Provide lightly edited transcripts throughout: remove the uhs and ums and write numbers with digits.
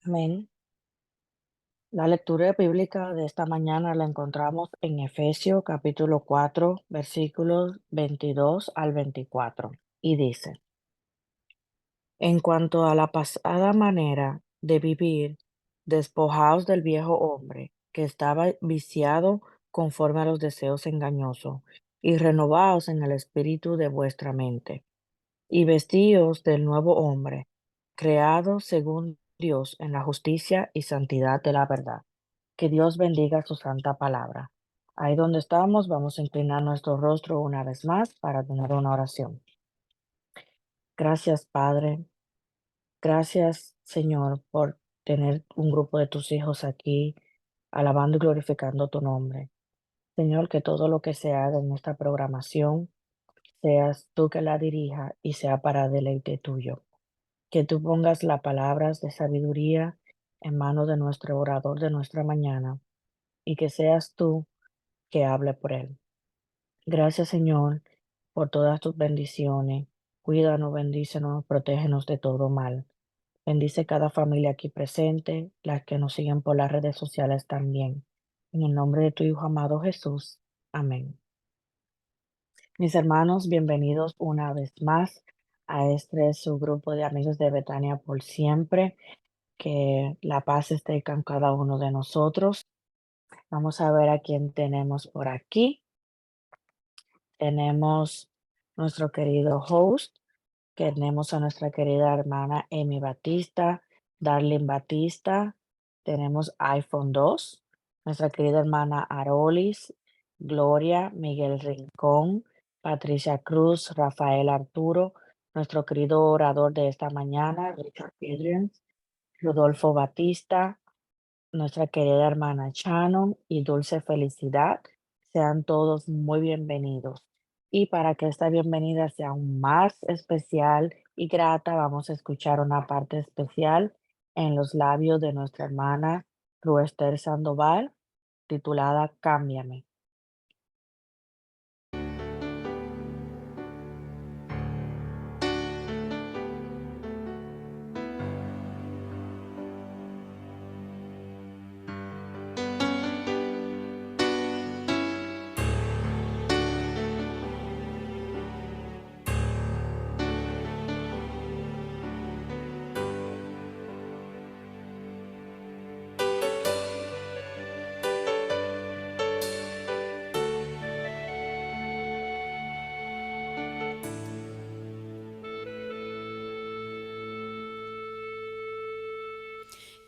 Amén. La lectura bíblica de esta mañana la encontramos en Efesios capítulo 4, versículos 22 al 24, y dice, en cuanto a la pasada manera de vivir, despojaos del viejo hombre, que estaba viciado conforme a los deseos engañosos, y renovaos en el espíritu de vuestra mente, y vestíos del nuevo hombre, creado según Dios en la justicia y santidad de la verdad. Que Dios bendiga su santa palabra. Ahí donde estamos, vamos a inclinar nuestro rostro una vez más para tener una oración. Gracias, Padre. Gracias, Señor, por tener un grupo de tus hijos aquí, alabando y glorificando tu nombre. Señor, que todo lo que se haga en esta programación, seas tú que la dirija y sea para deleite tuyo. Que tú pongas las palabras de sabiduría en manos de nuestro orador de nuestra mañana y que seas tú que hable por él. Gracias, Señor, por todas tus bendiciones. Cuídanos, bendícenos, protégenos de todo mal. Bendice cada familia aquí presente, las que nos siguen por las redes sociales también. En el nombre de tu Hijo amado Jesús. Amén. Mis hermanos, bienvenidos una vez más a este su grupo de amigos de Betania por siempre. Que la paz esté con cada uno de nosotros. Vamos a ver a quién tenemos por aquí. Tenemos nuestro querido host, tenemos a nuestra querida hermana Amy Batista, Darlene Batista, tenemos iPhone 2, nuestra querida hermana Arolis, Gloria, Miguel Rincón, Patricia Cruz, Rafael Arturo, nuestro querido orador de esta mañana, Richard Adrians, Rodolfo Batista, nuestra querida hermana Shannon y Dulce Felicidad. Sean todos muy bienvenidos. Y para que esta bienvenida sea aún más especial y grata, vamos a escuchar una parte especial en los labios de nuestra hermana Ruester Sandoval, titulada Cámbiame.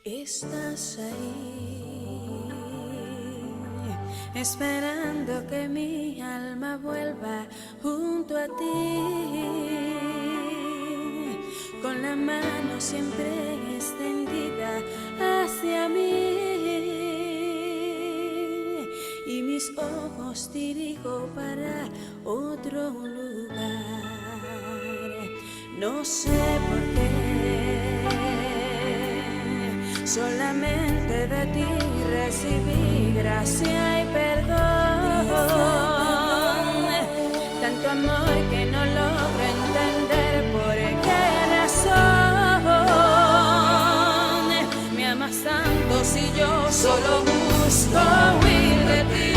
Estás ahí, esperando que mi alma vuelva junto a ti, con la mano siempre extendida hacia mí, y mis ojos dirijo para otro lugar. No sé por qué, solamente de ti recibí gracia y perdón. Tanto amor que no logro entender por qué razón me amas tanto si yo solo busco huir de ti.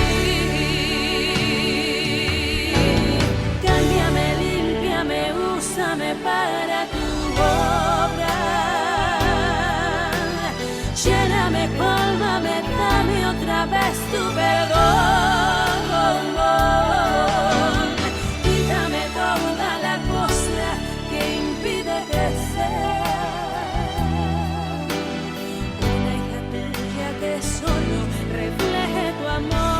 Cámbiame, límpiame, úsame para tu obra. Lléname, cólmame, dame otra vez tu perdón. Quítame toda la cosa que impide que sea una hija tuya que solo refleje tu amor.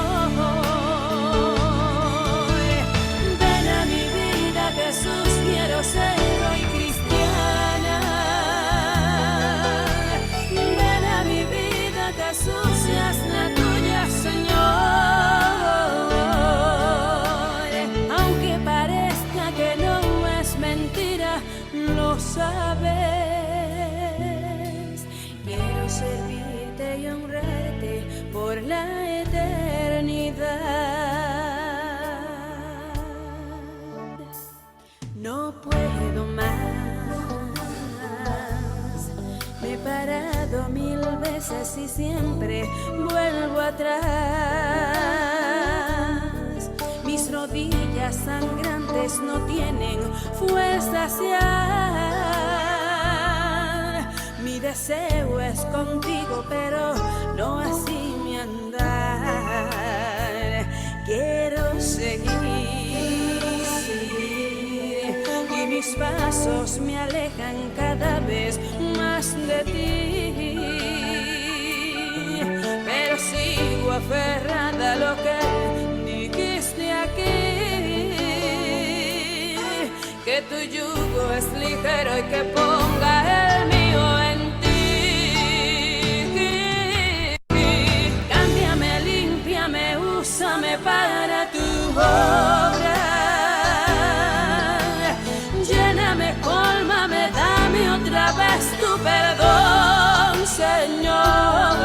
Ven a mi vida, Jesús, quiero ser hoy cristiana. Jesús, seas la tuya, Señor. Aunque parezca que no es mentira, lo sabes. Quiero servirte y honrarte por la eternidad. No puedo más, me he parado vuelto 1000 veces y siempre vuelvo atrás. Mis rodillas sangrantes no tienen fuerzas ya. Mi deseo es contigo, pero no así mi andar. Quiero seguir, y mis pasos me alejan cada vez más de ti. Pero sigo aferrada a lo que dijiste aquí, que tu yugo es ligero y que ponga el mío en ti. Cámbiame, límpiame, úsame para tu obra. Lléname, cólmame, dame otra vez tu perdón, Señor.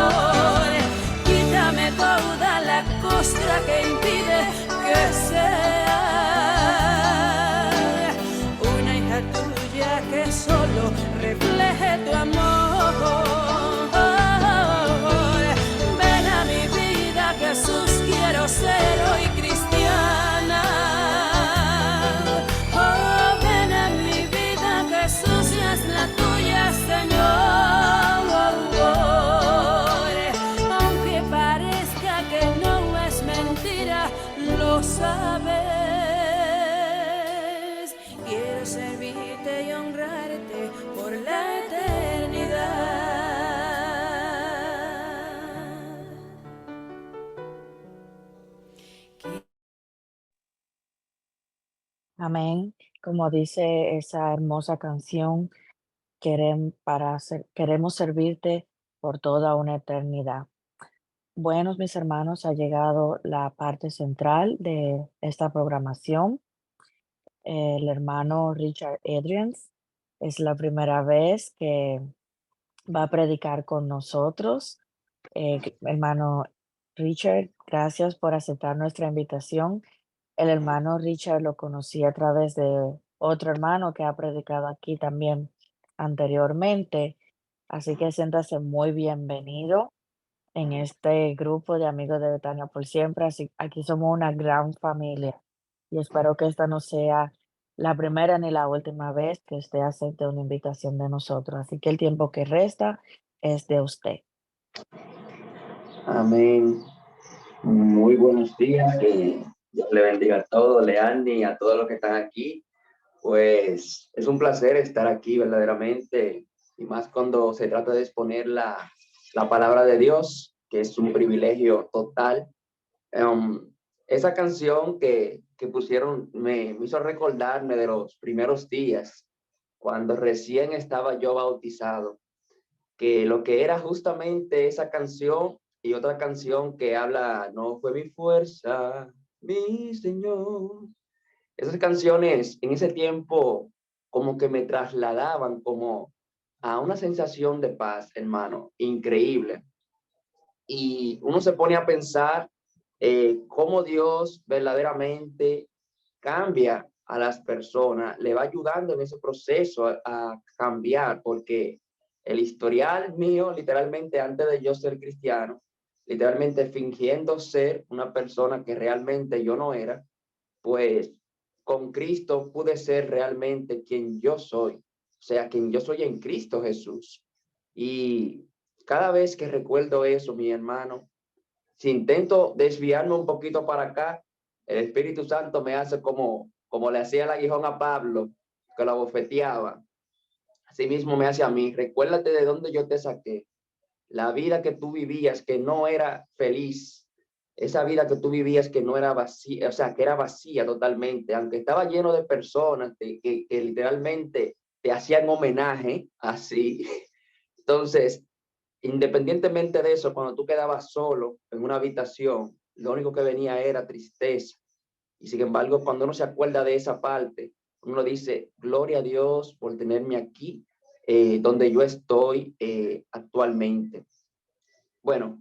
Quítame toda la costra que impide que sea una hija tuya que solo refleje tu amor. Ven a mi vida, Jesús, quiero ser hoy cristiana. Oh, ven a mi vida, Jesús, y haz la tuya, Señor. Aunque parezca que no es mentira, lo sabes. Quiero servirte y honrarte por la eternidad. Amén. Como dice esa hermosa canción, queremos servirte por toda una eternidad. Buenos, mis hermanos, ha llegado la parte central de esta programación. El hermano Richard Adrians es la primera vez que va a predicar con nosotros. Hermano Richard, gracias por aceptar nuestra invitación. El hermano Richard lo conocí a través de otro hermano que ha predicado aquí también anteriormente, así que siéntase muy bienvenido en este grupo de amigos de Betania por siempre. Así, aquí somos una gran familia y espero que esta no sea la primera ni la última vez que usted acepte una invitación de nosotros. Así que el tiempo que resta es de usted. Amén. Muy buenos días, que Dios le bendiga a todos, Leanny, y a todos los que están aquí. Pues es un placer estar aquí verdaderamente, y más cuando se trata de exponer la palabra de Dios, que es un privilegio total. Esa canción que pusieron me hizo recordarme de los primeros días, cuando recién estaba yo bautizado, que lo que era justamente esa canción y otra canción que habla, no fue mi fuerza, mi Señor. Esas canciones en ese tiempo como que me trasladaban como a una sensación de paz, hermano, increíble. Y uno se pone a pensar cómo Dios verdaderamente cambia a las personas, le va ayudando en ese proceso a cambiar, porque el historial mío, literalmente antes de yo ser cristiano, literalmente fingiendo ser una persona que realmente yo no era, pues con Cristo pude ser realmente quien yo soy, o sea, quien yo soy en Cristo Jesús. Y cada vez que recuerdo eso, mi hermano, si intento desviarme un poquito para acá, el Espíritu Santo me hace como le hacía el aguijón a Pablo, que lo abofeteaba. Así mismo me hace a mí. Recuérdate de dónde yo te saqué. La vida que tú vivías, que no era feliz. Esa vida que tú vivías que no era vacía, o sea, que era vacía totalmente, aunque estaba lleno de personas que literalmente te hacían homenaje, así. Entonces, independientemente de eso, cuando tú quedabas solo en una habitación, lo único que venía era tristeza. Y sin embargo, cuando uno se acuerda de esa parte, uno dice, gloria a Dios por tenerme aquí, donde yo estoy actualmente. Bueno,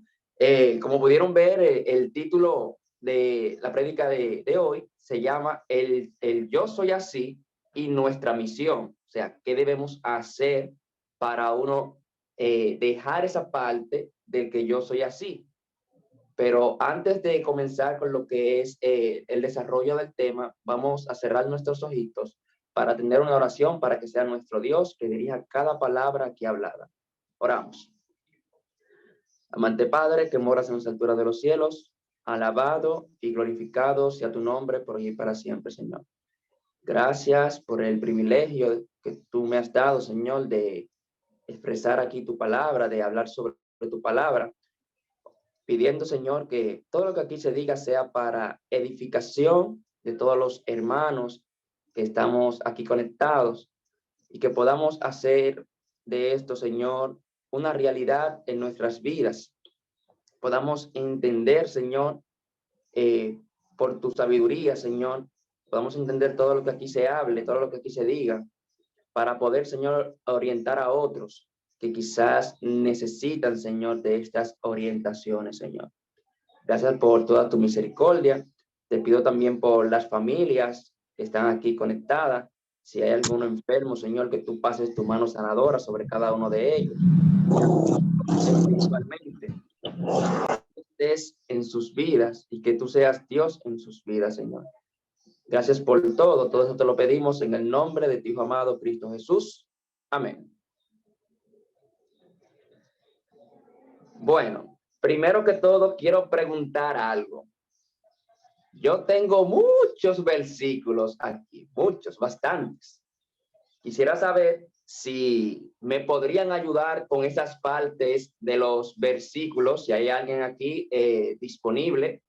como pudieron ver, el título de la prédica de hoy se llama el Yo soy así y nuestra misión. O sea, ¿qué debemos hacer para uno dejar esa parte del que yo soy así. Pero antes de comenzar con lo que es el desarrollo del tema, vamos a cerrar nuestros ojitos para tener una oración para que sea nuestro Dios que dirija cada palabra aquí hablada. Oramos. Amante Padre, que moras en las alturas de los cielos, alabado y glorificado sea tu nombre por hoy y para siempre, Señor. Gracias por el privilegio que tú me has dado, Señor, de expresar aquí tu palabra, de hablar sobre tu palabra, pidiendo, Señor, que todo lo que aquí se diga sea para edificación de todos los hermanos que estamos aquí conectados y que podamos hacer de esto, Señor, una realidad en nuestras vidas. Podamos entender, Señor, por tu sabiduría, Señor, podamos entender todo lo que aquí se hable, todo lo que aquí se diga, para poder, Señor, orientar a otros que quizás necesitan, Señor, de estas orientaciones, Señor. Gracias por toda tu misericordia. Te pido también por las familias que están aquí conectadas. Si hay alguno enfermo, Señor, que tú pases tu mano sanadora sobre cada uno de ellos. Espiritualmente, estés en sus vidas y que tú seas Dios en sus vidas, Señor. Gracias por todo. Todo eso te lo pedimos en el nombre de tu Hijo amado, Cristo Jesús. Amén. Bueno, primero que todo, quiero preguntar algo. Yo tengo muchos versículos aquí, muchos, bastantes. Quisiera saber si me podrían ayudar con esas partes de los versículos, si hay alguien aquí disponible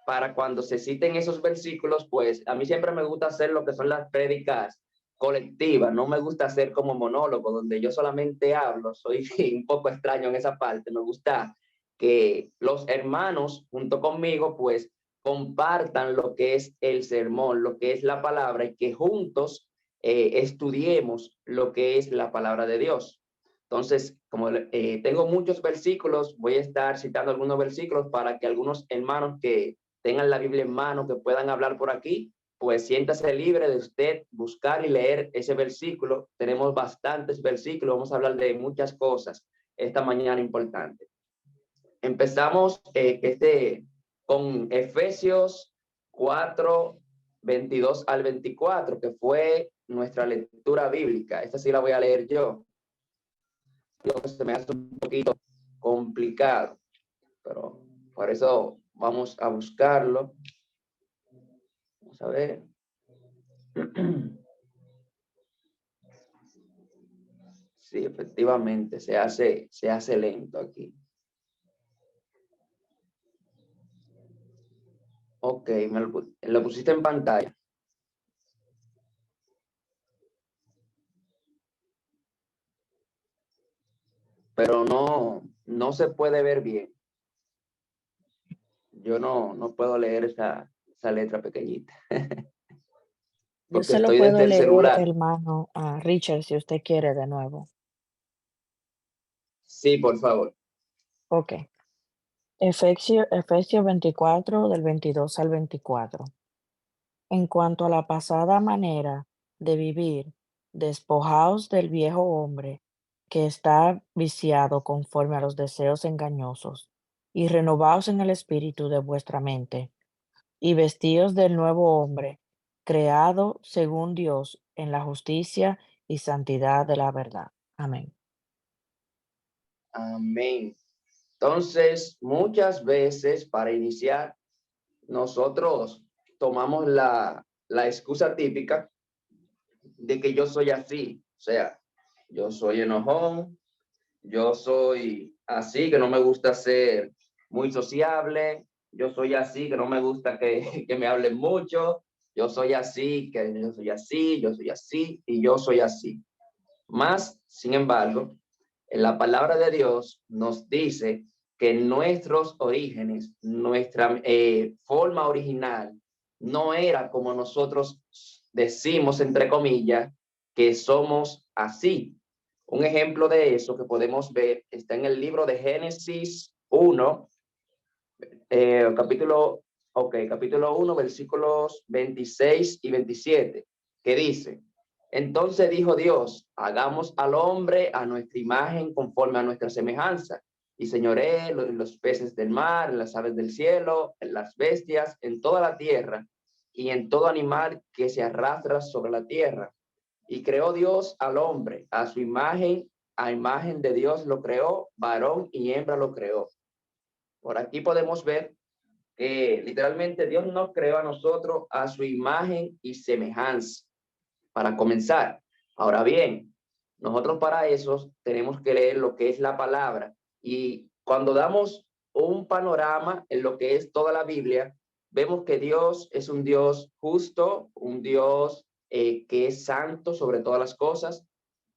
para cuando se citen esos versículos, pues a mí siempre me gusta hacer lo que son las prédicas colectivas, no me gusta hacer como monólogo, donde yo solamente hablo, soy un poco extraño en esa parte, me gusta que los hermanos junto conmigo, pues compartan lo que es el sermón, lo que es la palabra y que juntos estudiemos lo que es la palabra de Dios. Entonces, como tengo muchos versículos, voy a estar citando algunos versículos para que algunos hermanos que tengan la Biblia en mano, que puedan hablar por aquí, pues siéntase libre de usted buscar y leer ese versículo. Tenemos bastantes versículos, vamos a hablar de muchas cosas esta mañana importante. Empezamos con Efesios 4, 22 al 24, que fue nuestra lectura bíblica. Esta sí la voy a leer yo. Se me hace un poquito complicado, pero por eso vamos a buscarlo. Vamos a ver. Sí, efectivamente, se hace lento aquí. Ok, lo pusiste en pantalla. Pero no se puede ver bien. Yo no puedo leer esa letra pequeñita. Yo Porque se lo estoy desde puedo el leer, celular. hermano, a Richard, si usted quiere de nuevo. Sí, por favor. Ok. Efesios 24, del 22 al 24. En cuanto a la pasada manera de vivir, despojaos del viejo hombre que está viciado conforme a los deseos engañosos, y renovaos en el espíritu de vuestra mente, y vestíos del nuevo hombre, creado según Dios en la justicia y santidad de la verdad. Amén. Amén. Entonces, muchas veces para iniciar, nosotros tomamos la excusa típica de que yo soy así. O sea, yo soy enojón, yo soy así, que no me gusta ser muy sociable, yo soy así, que no me gusta que me hablen mucho, yo soy así, que yo soy así, yo soy así y yo soy así. Más, sin embargo, en la palabra de Dios nos dice que nuestros orígenes, nuestra forma original, no era como nosotros decimos, entre comillas, que somos así. Un ejemplo de eso que podemos ver está en el libro de Génesis 1, capítulo 1, versículos 26 y 27, que dice: Entonces dijo Dios, hagamos al hombre a nuestra imagen conforme a nuestra semejanza. Y señoré los peces del mar, en las aves del cielo, en las bestias, en toda la tierra y en todo animal que se arrastra sobre la tierra. Y creó Dios al hombre, a imagen de Dios lo creó, varón y hembra lo creó. Por aquí podemos ver que literalmente Dios nos creó a nosotros a su imagen y semejanza, para comenzar. Ahora bien, nosotros para eso tenemos que leer lo que es la palabra. Y cuando damos un panorama en lo que es toda la Biblia, vemos que Dios es un Dios justo, un Dios que es santo sobre todas las cosas,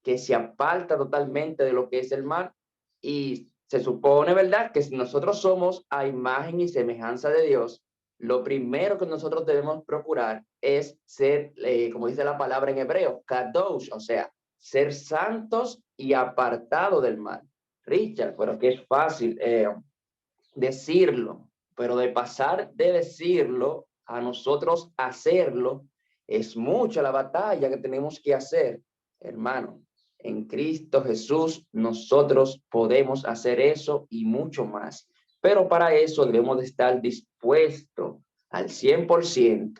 que se aparta totalmente de lo que es el mal. Y se supone, ¿verdad?, que si nosotros somos a imagen y semejanza de Dios, lo primero que nosotros debemos procurar es ser, como dice la palabra en hebreo, kadosh, o sea, ser santos y apartados del mal. Richard, pero que es fácil decirlo, pero de pasar de decirlo a nosotros hacerlo, es mucha la batalla que tenemos que hacer, hermano. En Cristo Jesús nosotros podemos hacer eso y mucho más. Pero para eso debemos de estar dispuestos al 100%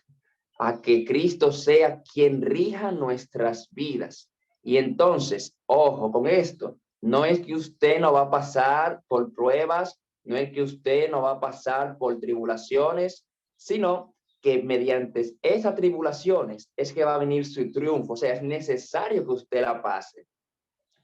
a que Cristo sea quien rija nuestras vidas. Y entonces, ojo con esto, no es que usted no va a pasar por pruebas, no es que usted no va a pasar por tribulaciones, sino que mediante esas tribulaciones es que va a venir su triunfo. O sea, es necesario que usted la pase.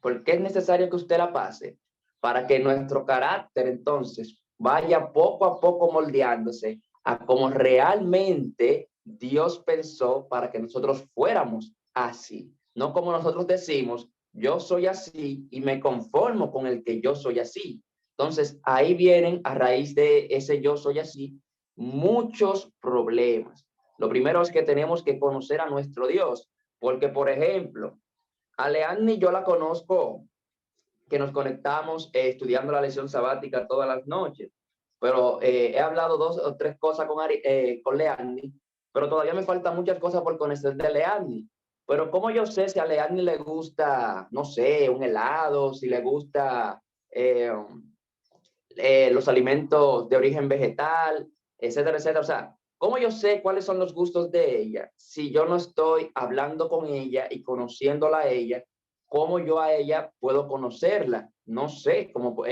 ¿Por qué es necesario que usted la pase? Para que nuestro carácter entonces vaya poco a poco moldeándose a como realmente Dios pensó para que nosotros fuéramos así. No como nosotros decimos, yo soy así y me conformo con el que yo soy así. Entonces ahí vienen a raíz de ese yo soy así muchos problemas. Lo primero es que tenemos que conocer a nuestro Dios, porque por ejemplo, a Leanni yo la conozco, que nos conectamos estudiando la lección sabática todas las noches, pero he hablado 2 o 3 cosas con Leanni, pero todavía me faltan muchas cosas por conocer de Leanni. Pero ¿cómo yo sé si a Leanni le gusta, no sé, un helado, si le gusta eh, los alimentos de origen vegetal, etcétera, etcétera? O sea, ¿cómo yo sé cuáles son los gustos de ella si yo no estoy hablando con ella y conociéndola a ella? ¿Cómo yo a ella puedo conocerla? No sé cómo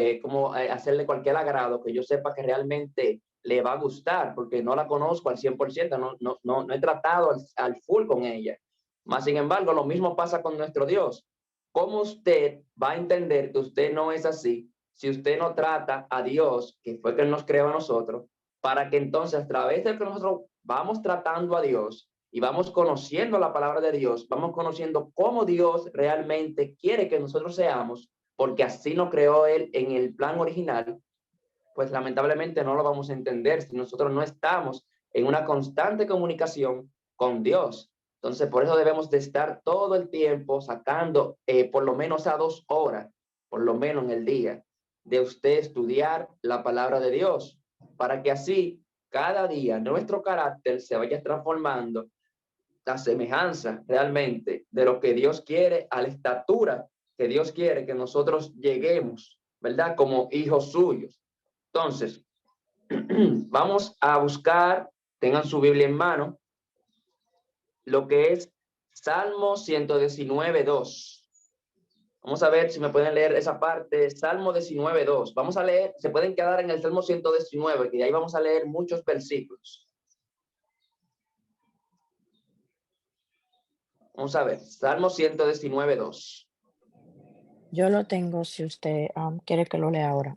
hacerle cualquier agrado que yo sepa que realmente le va a gustar, porque no la conozco al 100%, no he tratado al full con ella. Más sin embargo, lo mismo pasa con nuestro Dios. ¿Cómo usted va a entender que usted no es así si usted no trata a Dios, que fue quien nos creó a nosotros, para que entonces a través de que nosotros vamos tratando a Dios y vamos conociendo la palabra de Dios, vamos conociendo cómo Dios realmente quiere que nosotros seamos, porque así nos creó Él en el plan original? Pues lamentablemente no lo vamos a entender si nosotros no estamos en una constante comunicación con Dios. Entonces, por eso debemos de estar todo el tiempo sacando por lo menos a 2 horas, por lo menos en el día, de usted estudiar la palabra de Dios, para que así cada día nuestro carácter se vaya transformando la semejanza realmente de lo que Dios quiere, a la estatura que Dios quiere que nosotros lleguemos, ¿verdad? Como hijos suyos. Entonces, vamos a buscar, tengan su Biblia en mano, lo que es Salmo 119:2. Vamos a ver si me pueden leer esa parte, Salmo 19:2. Vamos a leer, se pueden quedar en el Salmo 119, que ahí vamos a leer muchos versículos. Vamos a ver, Salmo 119:2. Yo lo tengo si usted quiere que lo lea ahora.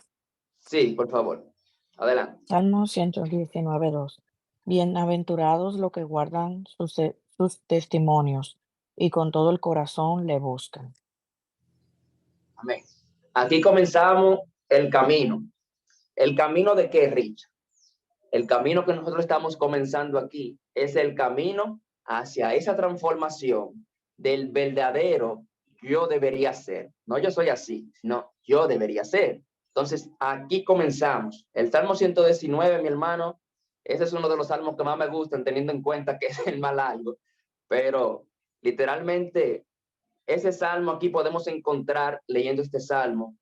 Sí, por favor. Adelante. Salmo 119:2. Bienaventurados los que guardan sus testimonios y con todo el corazón le buscan. Amén. Aquí comenzamos el camino. ¿El camino de qué, Rich? El camino que nosotros estamos comenzando aquí es el camino hacia esa transformación del verdadero yo debería ser. No yo soy así, sino yo debería ser. Entonces, aquí comenzamos. El Salmo 119, mi hermano, ese es uno de los salmos que más me gustan, teniendo en cuenta que es el más largo. Pero Literalmente, ese salmo aquí podemos encontrar, leyendo este salmo,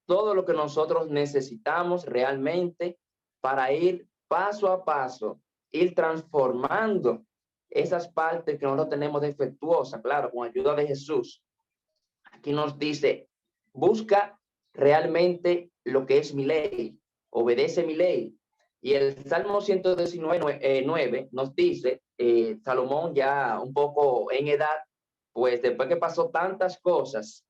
todo lo que nosotros necesitamos realmente para ir paso a paso, ir transformando esas partes que nosotros tenemos defectuosas, claro, con ayuda de Jesús. Aquí nos dice, busca realmente lo que es mi ley, obedece mi ley. Y el Salmo 119, 9 nos dice, Salomón ya un poco en edad, pues después que pasó tantas cosas,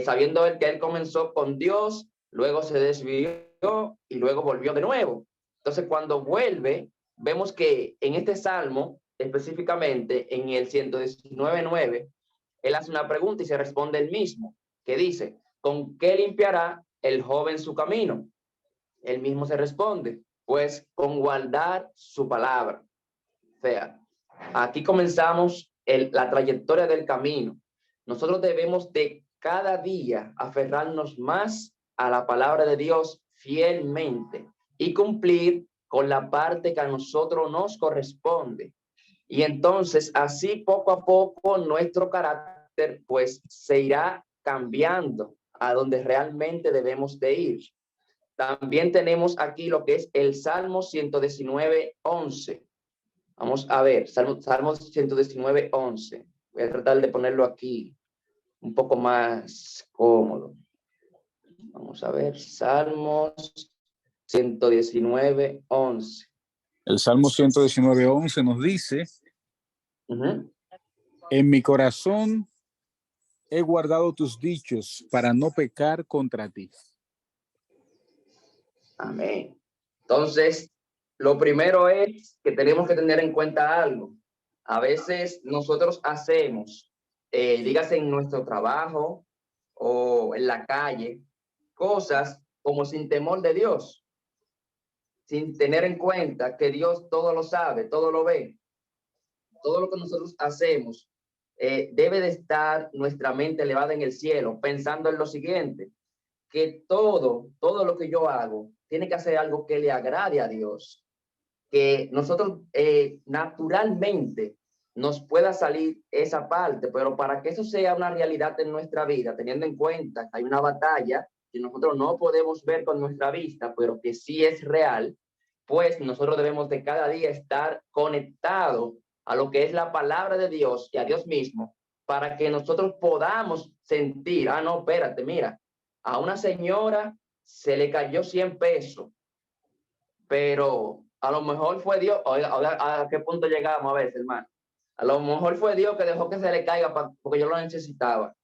sabiendo él que él comenzó con Dios, luego se desvió y luego volvió de nuevo. Entonces cuando vuelve, vemos que en este Salmo, específicamente en el 119, 9, él hace una pregunta y se responde él mismo, que dice, ¿con qué limpiará el joven su camino? Él mismo se responde, pues con guardar su palabra. O sea, aquí comenzamos la trayectoria del camino. Nosotros debemos de cada día aferrarnos más a la palabra de Dios fielmente y cumplir con la parte que a nosotros nos corresponde. Y entonces así poco a poco nuestro carácter pues se irá cambiando a donde realmente debemos de ir. También tenemos aquí lo que es el Salmo 119, 11. Vamos a ver, Salmo 119, 11. Voy a tratar de ponerlo aquí un poco más cómodo. Vamos a ver, Salmos 119, 11. El Salmo 119, 11 nos dice, en mi corazón he guardado tus dichos para no pecar contra ti. Amén. Entonces, lo primero es que tenemos que tener en cuenta algo. A veces nosotros hacemos, dígase en nuestro trabajo o en la calle, cosas como sin temor de Dios, sin tener en cuenta que Dios todo lo sabe, todo lo ve. Todo lo que nosotros hacemos debe de estar nuestra mente elevada en el cielo, pensando en lo siguiente, que todo lo que yo hago tiene que hacer algo que le agrade a Dios, que nosotros naturalmente nos pueda salir esa parte, pero para que eso sea una realidad en nuestra vida, teniendo en cuenta que hay una batalla que nosotros no podemos ver con nuestra vista, pero que sí es real, pues nosotros debemos de cada día estar conectados a lo que es la palabra de Dios y a Dios mismo, para que nosotros podamos sentir, no, espérate, mira, a una señora se le cayó 100 pesos, pero a lo mejor fue Dios, ¿a qué punto llegamos a veces, hermano? A lo mejor fue Dios que dejó que se le caiga porque yo lo necesitaba.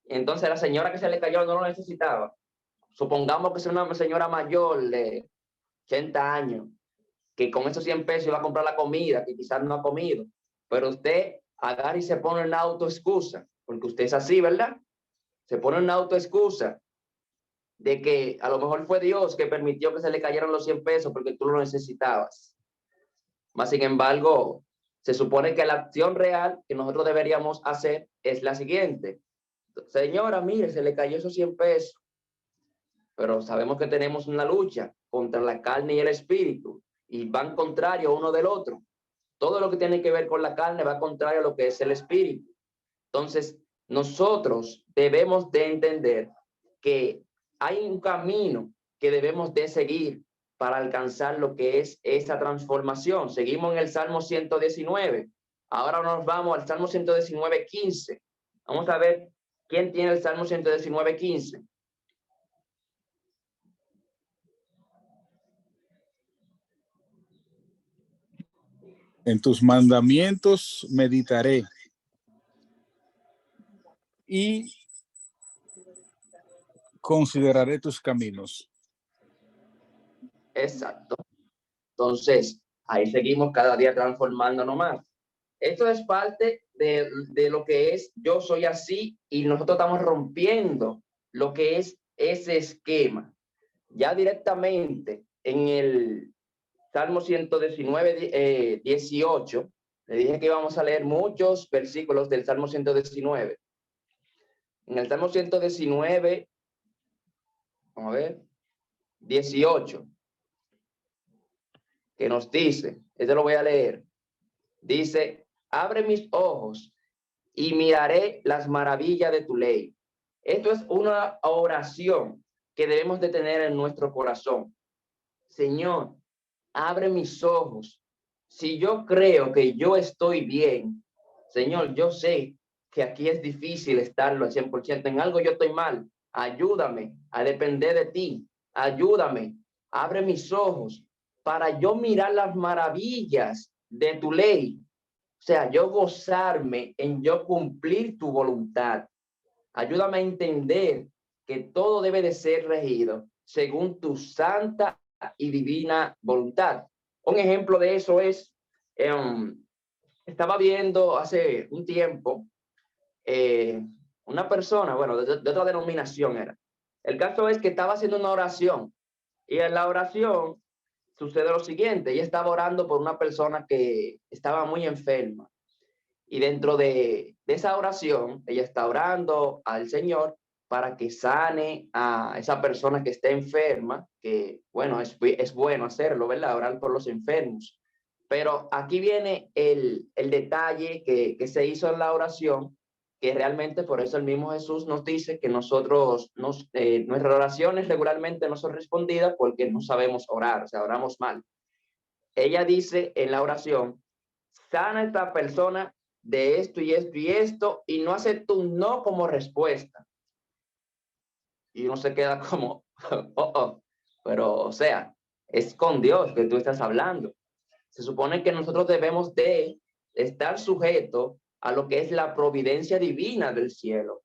Entonces la señora que se le cayó no lo necesitaba. Supongamos que es una señora mayor de 80 años, que con esos 100 pesos iba a comprar la comida, que quizás no ha comido. Pero usted agarra y se pone una autoexcusa, porque usted es así, ¿verdad? Se pone una autoexcusa de que a lo mejor fue Dios que permitió que se le cayeran los 100 pesos porque tú lo necesitabas. Más sin embargo, se supone que la acción real que nosotros deberíamos hacer es la siguiente. Señora, mire, se le cayó esos 100 pesos, pero sabemos que tenemos una lucha contra la carne y el espíritu y van contrario uno del otro. Todo lo que tiene que ver con la carne va contrario a lo que es el espíritu. Entonces, nosotros debemos de entender que hay un camino que debemos de seguir para alcanzar lo que es esa transformación. Seguimos en el Salmo 119. Ahora nos vamos al Salmo 119, 15. Vamos a ver quién tiene el Salmo 119, 15. En tus mandamientos meditaré y consideraré tus caminos. Exacto. Entonces, ahí seguimos cada día transformándonos más. Esto es parte de lo que es yo soy así y nosotros estamos rompiendo lo que es ese esquema. Ya directamente en el Salmo 119, 18, le dije que íbamos a leer muchos versículos del Salmo 119. En el Salmo 119, vamos a ver, 18, que nos dice, esto lo voy a leer, dice, abre mis ojos y miraré las maravillas de tu ley. Esto es una oración que debemos de tener en nuestro corazón. Señor, abre mis ojos. Si yo creo que yo estoy bien, Señor, yo sé que aquí es difícil estarlo al 100%. En algo yo estoy mal. Ayúdame a depender de ti. Ayúdame. Abre mis ojos para yo mirar las maravillas de tu ley. O sea, yo gozarme en yo cumplir tu voluntad. Ayúdame a entender que todo debe de ser regido según tu santa y divina voluntad. Un ejemplo de eso es, estaba viendo hace un tiempo una persona, bueno, de otra denominación era. El caso es que estaba haciendo una oración y en la oración sucede lo siguiente, ella estaba orando por una persona que estaba muy enferma. Y dentro de esa oración, ella está orando al Señor para que sane a esa persona que esté enferma, que bueno, es bueno hacerlo, ¿verdad? Orar por los enfermos. Pero aquí viene el detalle que se hizo en la oración, que realmente por eso el mismo Jesús nos dice que nosotros, nuestras oraciones regularmente no son respondidas porque no sabemos orar, o sea, oramos mal. Ella dice en la oración, sana a esta persona de esto y esto y esto, y no acepta un no como respuesta. Y uno se queda como, pero o sea, es con Dios que tú estás hablando. Se supone que nosotros debemos de estar sujetos a lo que es la providencia divina del cielo.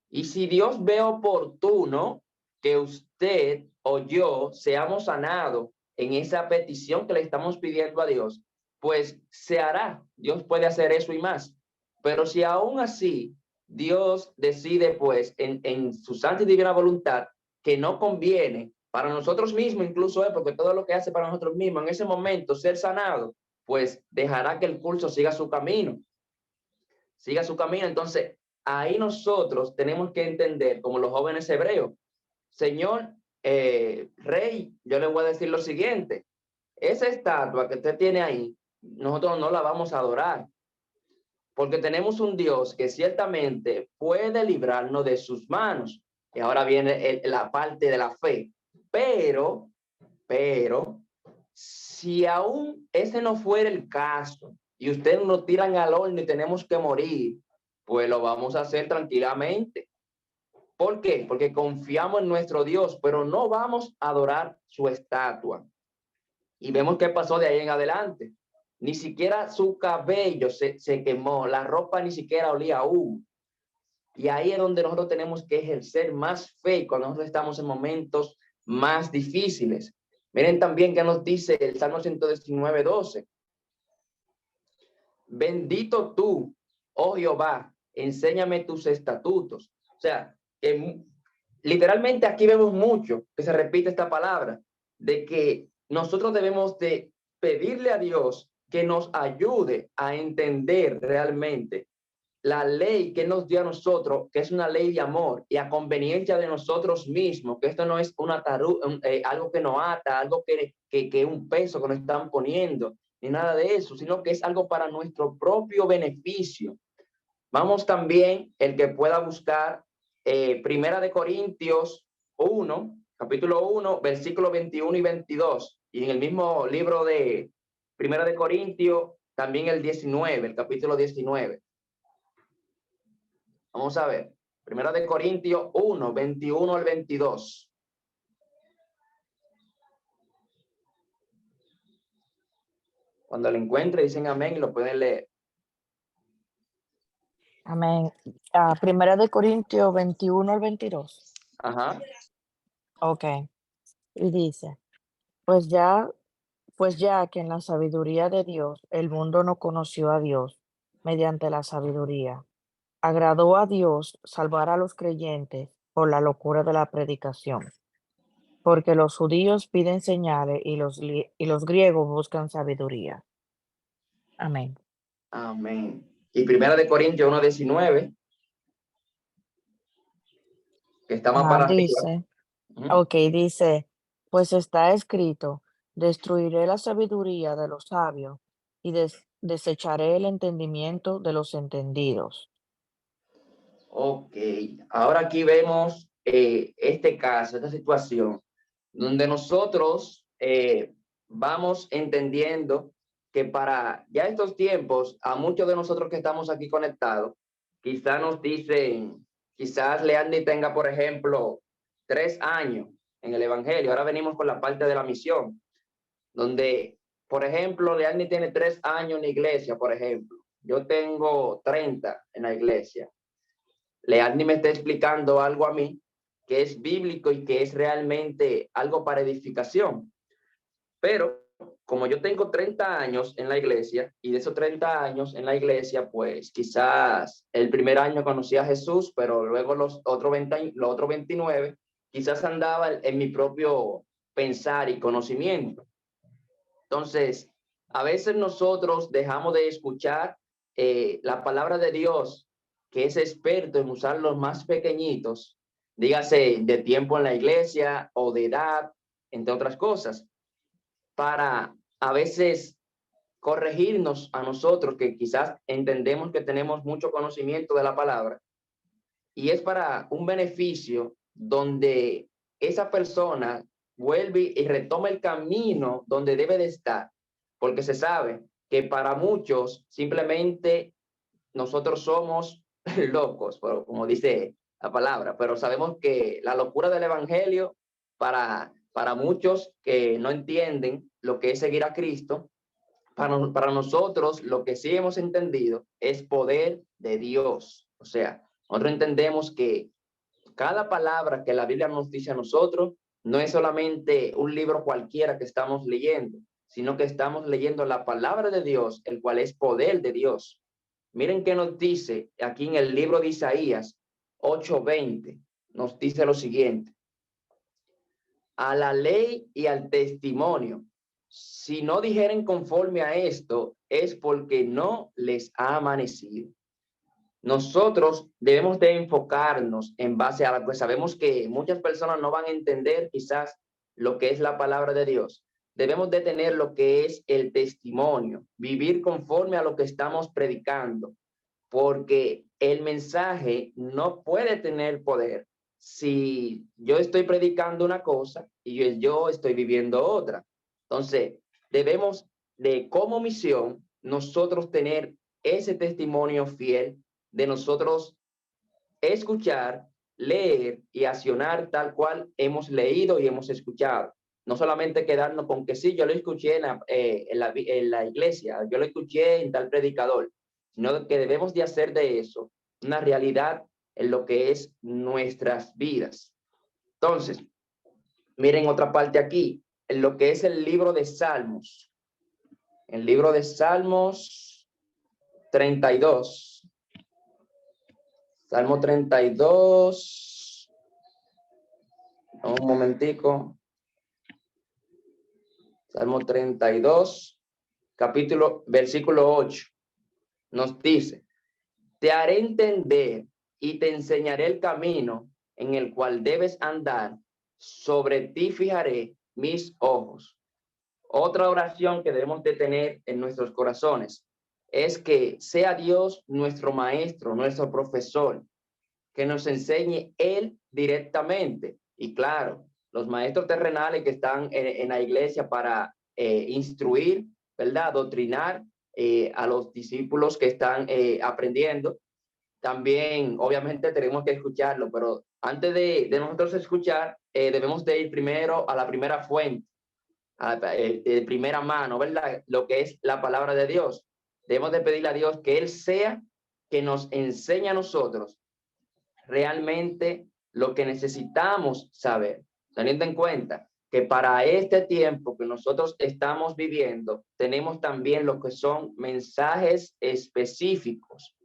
Y si Dios ve oportuno que usted o yo seamos sanados en esa petición que le estamos pidiendo a Dios, pues se hará. Dios puede hacer eso y más. Pero si aún así Dios decide, pues, en su santa y divina voluntad, que no conviene para nosotros mismos, incluso porque todo lo que hace para nosotros mismos en ese momento ser sanado, pues dejará que el curso siga su camino. Siga su camino. Entonces, ahí nosotros tenemos que entender, como los jóvenes hebreos, Señor, Rey, yo le voy a decir lo siguiente, esa estatua que usted tiene ahí, nosotros no la vamos a adorar, porque tenemos un Dios que ciertamente puede librarnos de sus manos. Y ahora viene la parte de la fe. Pero, si aún ese no fuera el caso y ustedes nos tiran al horno y tenemos que morir, pues lo vamos a hacer tranquilamente. ¿Por qué? Porque confiamos en nuestro Dios, pero no vamos a adorar su estatua. Y vemos qué pasó de ahí en adelante. Ni siquiera su cabello se quemó, la ropa ni siquiera olía a humo. Y ahí es donde nosotros tenemos que ejercer más fe cuando nosotros estamos en momentos más difíciles. Miren también que nos dice el Salmo 119:12. Bendito tú, oh Jehová, enséñame tus estatutos. O sea, literalmente aquí vemos mucho que se repite esta palabra, de que nosotros debemos de pedirle a Dios que nos ayude a entender realmente la ley que nos dio a nosotros, que es una ley de amor y a conveniencia de nosotros mismos, que esto no es algo que nos ata, algo que un peso que nos están poniendo, ni nada de eso, sino que es algo para nuestro propio beneficio. Vamos también, el que pueda buscar Primera de Corintios 1, capítulo 1, versículos 21 y 22, y en el mismo libro de Primera de Corintios, también el 19, el capítulo 19. Vamos a ver. Primera de Corintios 1, 21 al 22. Cuando lo encuentre, dicen amén y lo pueden leer. Amén. Primera de Corintios 21 al 22. Ajá. Ok. Y dice, pues ya, pues ya que en la sabiduría de Dios el mundo no conoció a Dios mediante la sabiduría, agradó a Dios salvar a los creyentes por la locura de la predicación, porque los judíos piden señales y los griegos buscan sabiduría. Amén. Amén. Y Primera de Corintios 1, 19, que está más para arriba. Dice, Ujú. ok, dice, pues está escrito, destruiré la sabiduría de los sabios y desecharé el entendimiento de los entendidos. Ok, ahora aquí vemos este caso, esta situación, donde nosotros vamos entendiendo que para ya estos tiempos, a muchos de nosotros que estamos aquí conectados, quizás nos dicen, quizás Leandri tenga, por ejemplo, 3 años en el Evangelio. Ahora venimos con la parte de la misión, donde, por ejemplo, Leandri tiene 3 años en la iglesia, por ejemplo. Yo tengo 30 en la iglesia. Leandri me está explicando algo a mí que es bíblico y que es realmente algo para edificación. Pero como yo tengo 30 años en la iglesia y de esos 30 años en la iglesia, pues quizás el primer año conocí a Jesús, pero luego los otros 29 quizás andaba en mi propio pensar y conocimiento. Entonces, a veces nosotros dejamos de escuchar la palabra de Dios, que es experto en usar los más pequeñitos, dígase de tiempo en la iglesia o de edad, entre otras cosas, para a veces corregirnos a nosotros que quizás entendemos que tenemos mucho conocimiento de la palabra, y es para un beneficio donde esa persona vuelve y retoma el camino donde debe de estar, porque se sabe que para muchos simplemente nosotros somos locos, como dice la palabra, pero sabemos que la locura del evangelio para muchos que no entienden lo que es seguir a Cristo, para nosotros lo que sí hemos entendido es poder de Dios. O sea, nosotros entendemos que cada palabra que la Biblia nos dice a nosotros no es solamente un libro cualquiera que estamos leyendo, sino que estamos leyendo la palabra de Dios, el cual es poder de Dios. Miren qué nos dice aquí en el libro de Isaías 8:20. Nos dice lo siguiente: a la ley y al testimonio, si no dijeren conforme a esto, es porque no les ha amanecido. Nosotros debemos de enfocarnos en base a lo que sabemos que muchas personas no van a entender quizás lo que es la palabra de Dios. Debemos de tener lo que es el testimonio, vivir conforme a lo que estamos predicando, porque el mensaje no puede tener poder si yo estoy predicando una cosa y yo estoy viviendo otra. Entonces, debemos de como misión nosotros tener ese testimonio fiel de nosotros escuchar, leer y accionar tal cual hemos leído y hemos escuchado. No solamente quedarnos con que sí, yo lo escuché en la iglesia, yo lo escuché en tal predicador, sino que debemos de hacer de eso una realidad en lo que es nuestras vidas. Entonces, miren otra parte aquí, en lo que es el libro de Salmos. El libro de Salmos 32. Salmo 32. Un momentico. Salmo 32, versículo 8. Nos dice: te haré entender y te enseñaré el camino en el cual debes andar. Sobre ti fijaré mis ojos. Otra oración que debemos de tener en nuestros corazones es que sea Dios nuestro maestro, nuestro profesor, que nos enseñe Él directamente. Y claro, los maestros terrenales que están en la iglesia para instruir, ¿verdad? Doctrinar a los discípulos que están aprendiendo. También, obviamente, tenemos que escucharlo, pero antes de nosotros escuchar, debemos de ir primero a la primera fuente, de primera mano, ¿verdad? Lo que es la palabra de Dios. Debemos de pedirle a Dios que Él sea que nos enseñe a nosotros realmente lo que necesitamos saber, teniendo en cuenta que para este tiempo que nosotros estamos viviendo, tenemos también lo que son mensajes específicos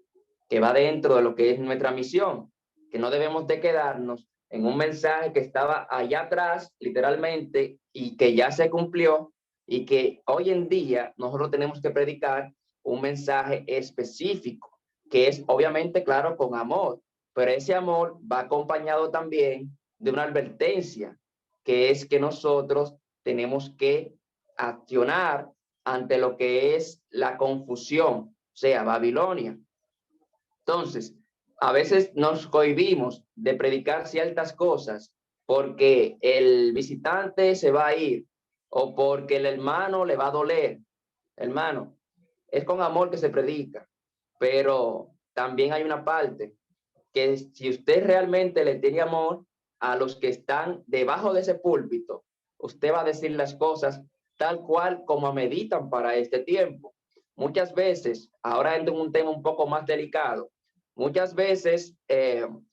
que va dentro de lo que es nuestra misión, que no debemos de quedarnos en un mensaje que estaba allá atrás, literalmente, y que ya se cumplió, y que hoy en día nosotros tenemos que predicar un mensaje específico, que es obviamente, claro, con amor, pero ese amor va acompañado también de una advertencia, que es que nosotros tenemos que accionar ante lo que es la confusión, o sea, Babilonia. Entonces, A veces nos cohibimos de predicar ciertas cosas porque el visitante se va a ir o porque el hermano le va a doler. Hermano, es con amor que se predica, pero también hay una parte que si usted realmente le tiene amor a los que están debajo de ese púlpito, usted va a decir las cosas tal cual como meditan para este tiempo. Muchas veces, ahora entro en un tema un poco más delicado, muchas veces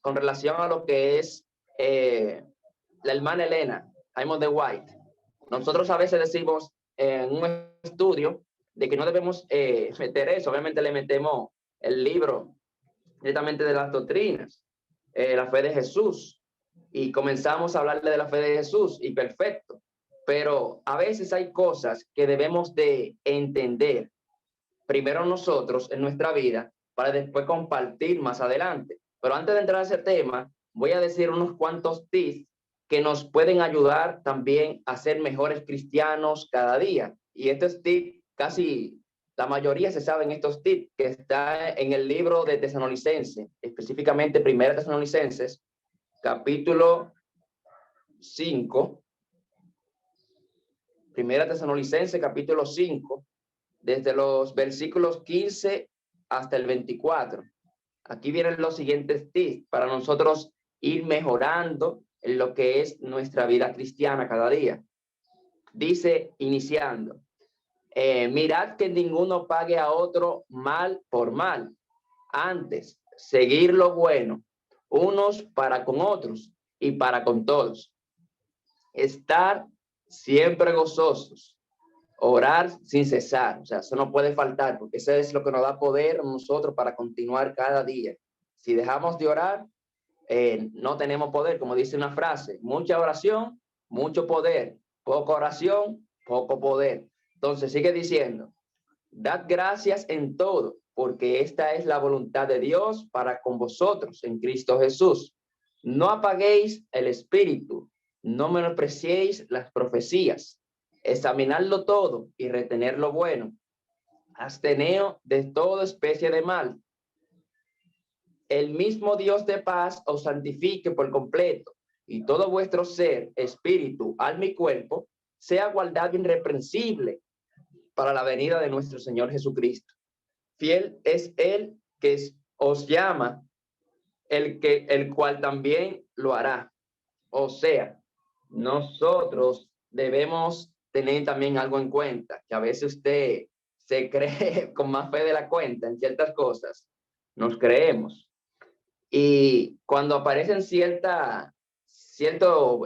con relación a lo que es la hermana Elena, Simon de White, nosotros a veces decimos en un estudio de que no debemos meter eso, obviamente le metemos el libro directamente de las doctrinas, la fe de Jesús, y comenzamos a hablarle de la fe de Jesús, y perfecto, pero a veces hay cosas que debemos de entender primero nosotros en nuestra vida para después compartir más adelante. Pero antes de entrar a ese tema, voy a decir unos cuantos tips que nos pueden ayudar también a ser mejores cristianos cada día. Y estos tips, casi la mayoría se saben estos tips, que está en el libro de Tesalonicenses, específicamente Primera Tesalonicenses, capítulo 5, Primera Tesalonicenses, capítulo 5, desde los versículos 15 hasta el 24. Aquí vienen los siguientes tips para nosotros ir mejorando en lo que es nuestra vida cristiana cada día. Dice, iniciando, mirad que ninguno pague a otro mal por mal. Antes, seguir lo bueno, unos para con otros y para con todos. Estar siempre gozosos, orar sin cesar, o sea, eso no puede faltar, porque eso es lo que nos da poder a nosotros para continuar cada día. Si dejamos de orar, no tenemos poder, como dice una frase, mucha oración, mucho poder, poca oración, poco poder. Entonces sigue diciendo, dad gracias en todo, porque esta es la voluntad de Dios para con vosotros en Cristo Jesús. No apaguéis el espíritu, no menospreciéis las profecías, examinadlo todo y retener lo bueno. Absteneos de toda especie de mal. El mismo Dios de paz os santifique por completo, y todo vuestro ser, espíritu, alma y cuerpo sea guardado irreprensible para la venida de nuestro Señor Jesucristo. Fiel es Él que os llama, el cual también lo hará. O sea, nosotros debemos tener también algo en cuenta, que a veces usted se cree con más fe de la cuenta en ciertas cosas, nos creemos. Y cuando aparecen cierta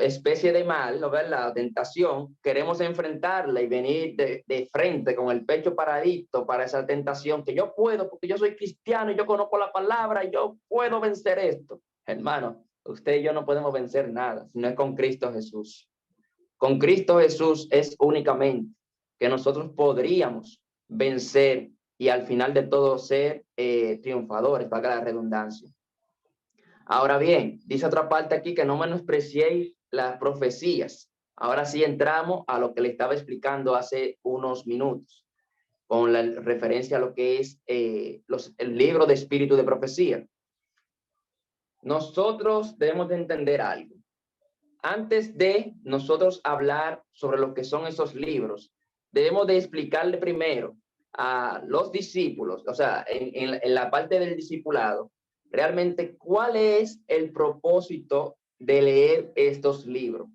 especie de mal, ¿no ves? La tentación, queremos enfrentarla y venir de frente con el pecho paradito para esa tentación, que yo puedo, porque yo soy cristiano y yo conozco la palabra y yo puedo vencer esto. Hermano, usted y yo no podemos vencer nada, si no es con Cristo Jesús. Con Cristo Jesús es únicamente que nosotros podríamos vencer y al final de todo ser triunfadores, para la redundancia. Ahora bien, dice otra parte aquí que no menospreciéis las profecías. Ahora sí entramos a lo que le estaba explicando hace unos minutos, con la referencia a lo que es el libro de espíritu de profecía. Nosotros debemos de entender algo. Antes de nosotros hablar sobre lo que son esos libros, debemos de explicarle primero a los discípulos, o sea, en la parte del discipulado, realmente cuál es el propósito de leer estos libros.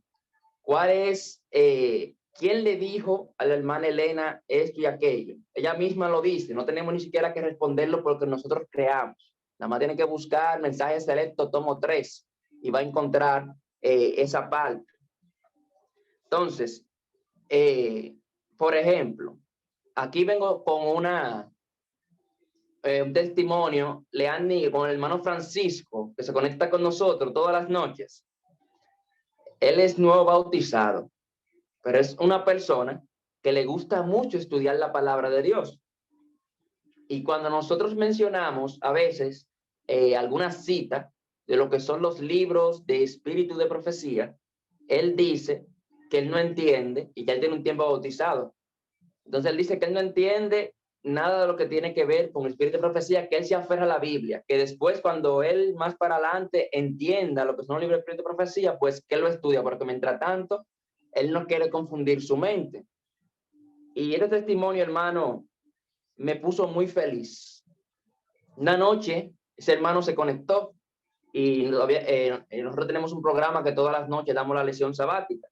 ¿Cuál es, quién le dijo a la hermana Elena esto y aquello? Ella misma lo dice, no tenemos ni siquiera que responderlo porque nosotros creamos. Nada más tiene que buscar mensajes selectos, tomo 3, y va a encontrar esa parte. Entonces, por ejemplo, aquí vengo con un testimonio, Leanni, con el hermano Francisco, que se conecta con nosotros todas las noches. Él es nuevo bautizado, pero es una persona que le gusta mucho estudiar la palabra de Dios. Y cuando nosotros mencionamos a veces alguna cita de lo que son los libros de espíritu de profecía, él dice que él no entiende, y ya él tiene un tiempo bautizado. Entonces él dice que él no entiende nada de lo que tiene que ver con el espíritu de profecía, que él se aferra a la Biblia, que después cuando él más para adelante entienda lo que son los libros de espíritu de profecía, pues que él lo estudia, porque mientras tanto, él no quiere confundir su mente. Y este testimonio, hermano, me puso muy feliz. Una noche, ese hermano se conectó y nosotros tenemos un programa que todas las noches damos la lección sabática.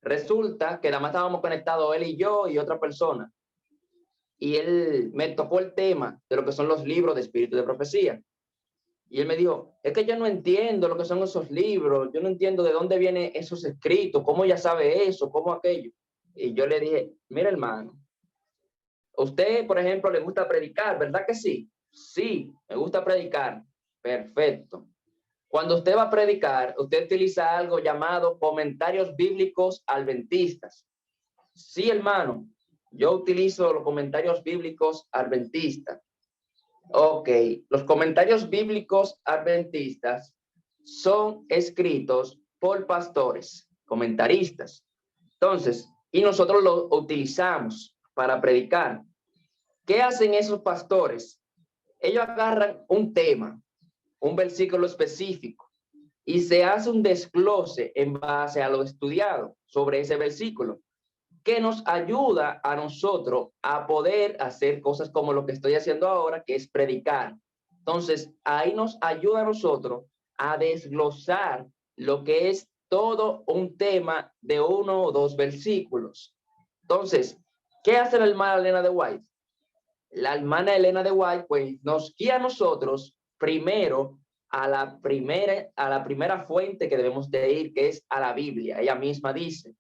Resulta que nada más estábamos conectados él y yo y otra persona. Y él me tocó el tema de lo que son los libros de espíritu de profecía. Y él me dijo, es que yo no entiendo lo que son esos libros, yo no entiendo de dónde vienen esos escritos, cómo ella sabe eso, cómo aquello. Y yo le dije, mira hermano, usted, por ejemplo, le gusta predicar, ¿verdad que sí? Sí, me gusta predicar. Perfecto. Cuando usted va a predicar, usted utiliza algo llamado comentarios bíblicos adventistas. Sí, hermano, yo utilizo los comentarios bíblicos adventistas. Ok, los comentarios bíblicos adventistas son escritos por pastores, comentaristas. Entonces, y nosotros lo utilizamos para predicar. ¿Qué hacen esos pastores? Ellos agarran un tema, un versículo específico, y se hace un desglose en base a lo estudiado sobre ese versículo, que nos ayuda a nosotros a poder hacer cosas como lo que estoy haciendo ahora, que es predicar. Entonces, ahí nos ayuda a nosotros a desglosar lo que es todo un tema de 1 o 2 versículos. Entonces, ¿qué hace la hermana Elena de White? La hermana Elena de White, pues, nos guía a nosotros primero a la primera fuente que debemos de ir, que es a la Biblia. Ella misma dice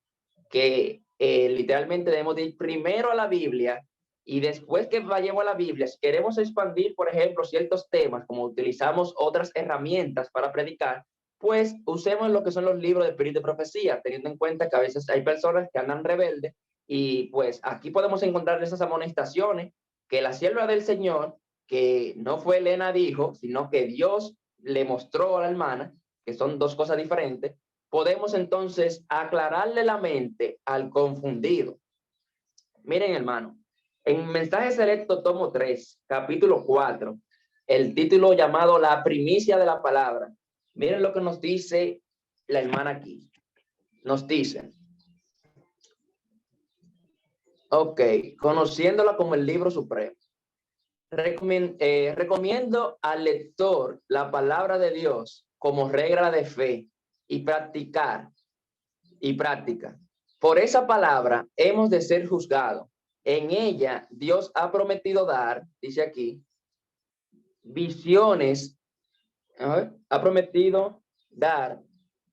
que literalmente debemos de ir primero a la Biblia y después que vayamos a la Biblia, si queremos expandir, por ejemplo, ciertos temas, como utilizamos otras herramientas para predicar, pues usemos lo que son los libros de espíritu de profecía, teniendo en cuenta que a veces hay personas que andan rebeldes y pues aquí podemos encontrar esas amonestaciones que la sierva del Señor, que no fue Elena dijo, sino que Dios le mostró a la hermana, que son dos cosas diferentes, podemos entonces aclararle la mente al confundido. Miren, hermano, en Mensaje Selecto, tomo 3, capítulo 4, el título llamado La primicia de la palabra. Miren lo que nos dice la hermana aquí. Nos dice, ok, conociéndola como el libro supremo. Recomiendo al lector la palabra de Dios como regla de fe y práctica. Por esa palabra hemos de ser juzgados. En ella Dios ha prometido dar, dice aquí, visiones, ha prometido dar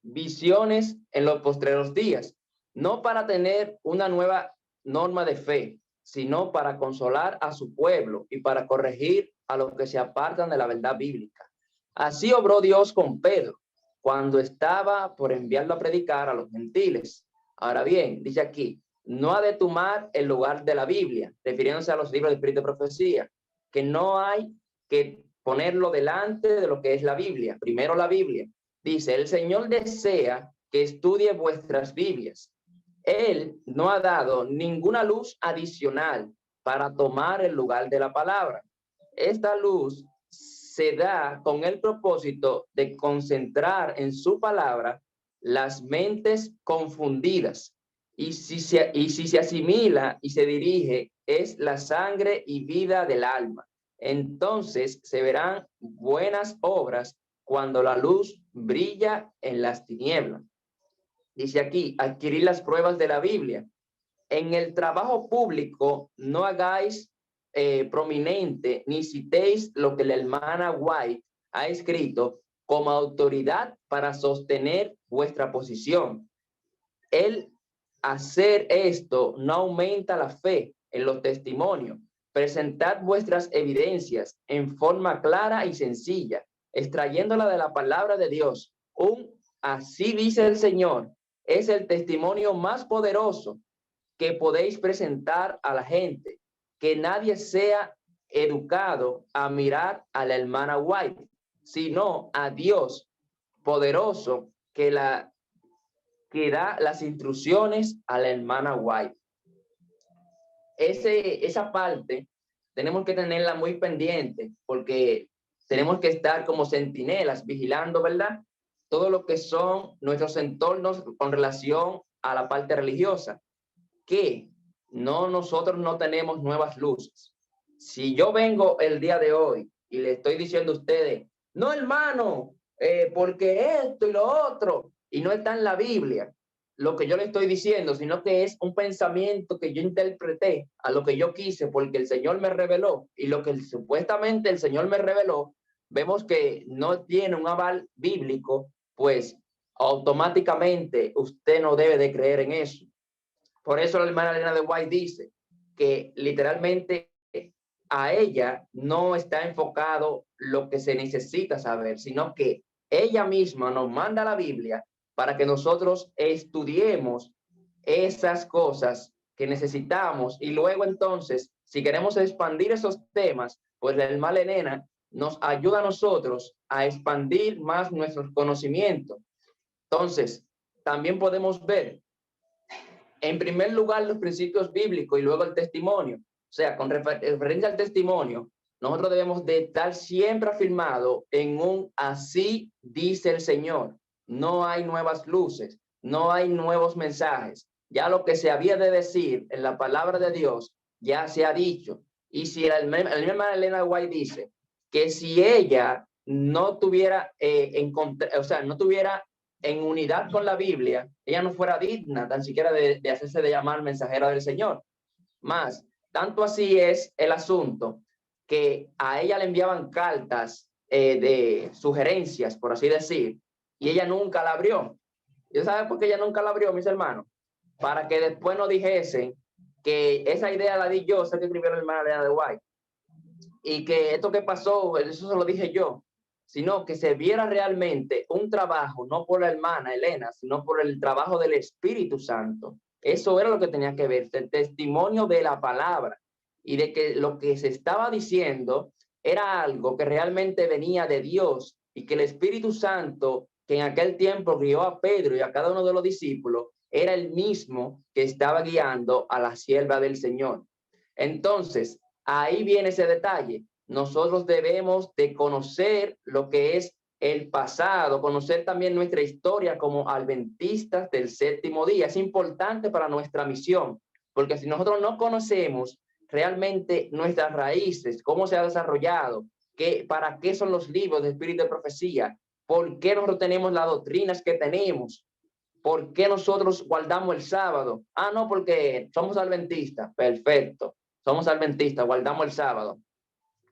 visiones en los postreros días, no para tener una nueva norma de fe, sino para consolar a su pueblo y para corregir a los que se apartan de la verdad bíblica. Así obró Dios con Pedro cuando estaba por enviarlo a predicar a los gentiles. Ahora bien, dice aquí, no ha de tomar el lugar de la Biblia, refiriéndose a los libros de espíritu de profecía, que no hay que ponerlo delante de lo que es la Biblia. Primero la Biblia. Dice, el Señor desea que estudie vuestras Biblias. Él no ha dado ninguna luz adicional para tomar el lugar de la palabra. Esta luz se da con el propósito de concentrar en su palabra las mentes confundidas. Y si se asimila y se dirige, es la sangre y vida del alma. Entonces se verán buenas obras cuando la luz brilla en las tinieblas. Dice aquí, adquirir las pruebas de la Biblia. En el trabajo público no hagáis prominente ni citéis lo que la hermana White ha escrito como autoridad para sostener vuestra posición. El hacer esto no aumenta la fe en los testimonios. Presentad vuestras evidencias en forma clara y sencilla, extrayéndola de la palabra de Dios. Así dice el Señor, es el testimonio más poderoso que podéis presentar a la gente. Que nadie sea educado a mirar a la hermana White, sino a Dios poderoso que da las instrucciones a la hermana White. Esa parte tenemos que tenerla muy pendiente, porque tenemos que estar como centinelas, vigilando, ¿verdad? Todo lo que son nuestros entornos con relación a la parte religiosa, que nosotros no tenemos nuevas luces. Si yo vengo el día de hoy y le estoy diciendo a ustedes, no hermano, porque esto y lo otro, y no está en la Biblia, lo que yo le estoy diciendo, sino que es un pensamiento que yo interpreté a lo que yo quise porque el Señor me reveló, y lo que supuestamente el Señor me reveló, vemos que no tiene un aval bíblico, pues automáticamente usted no debe de creer en eso. Por eso la hermana Elena de White dice que literalmente a ella no está enfocado lo que se necesita saber, sino que ella misma nos manda la Biblia para que nosotros estudiemos esas cosas que necesitamos, y luego entonces, si queremos expandir esos temas, pues la hermana Elena nos ayuda a nosotros a expandir más nuestros conocimientos. Entonces, también podemos ver en primer lugar los principios bíblicos y luego el testimonio. O sea, con referencia al testimonio, nosotros debemos de estar siempre afirmado en un así dice el Señor. No hay nuevas luces, no hay nuevos mensajes. Ya lo que se había de decir en la palabra de Dios ya se ha dicho. Y si la misma Elena White dice que si ella no tuviera no tuviera en unidad con la Biblia, ella no fuera digna tan siquiera de hacerse de llamar mensajera del Señor. Más, tanto así es el asunto que a ella le enviaban cartas de sugerencias, por así decir, y ella nunca la abrió. ¿Y sabe por qué ella nunca la abrió, mis hermanos? Para que después no dijesen que esa idea la di yo, sé que escribió la hermana Elena de White, y que esto que pasó, eso se lo dije yo, sino que se viera realmente un trabajo, no por la hermana Elena, sino por el trabajo del Espíritu Santo. Eso era lo que tenía que verse, el testimonio de la palabra, y de que lo que se estaba diciendo era algo que realmente venía de Dios, y que el Espíritu Santo, que en aquel tiempo guió a Pedro y a cada uno de los discípulos, era el mismo que estaba guiando a la sierva del Señor. Entonces, ahí viene ese detalle. Nosotros debemos de conocer lo que es el pasado, conocer también nuestra historia como adventistas del séptimo día. Es importante para nuestra misión, porque si nosotros no conocemos realmente nuestras raíces, cómo se ha desarrollado, para qué son los libros de espíritu de profecía, por qué nosotros tenemos las doctrinas que tenemos, por qué nosotros guardamos el sábado. Ah, no, porque somos adventistas. Perfecto, somos adventistas, guardamos el sábado.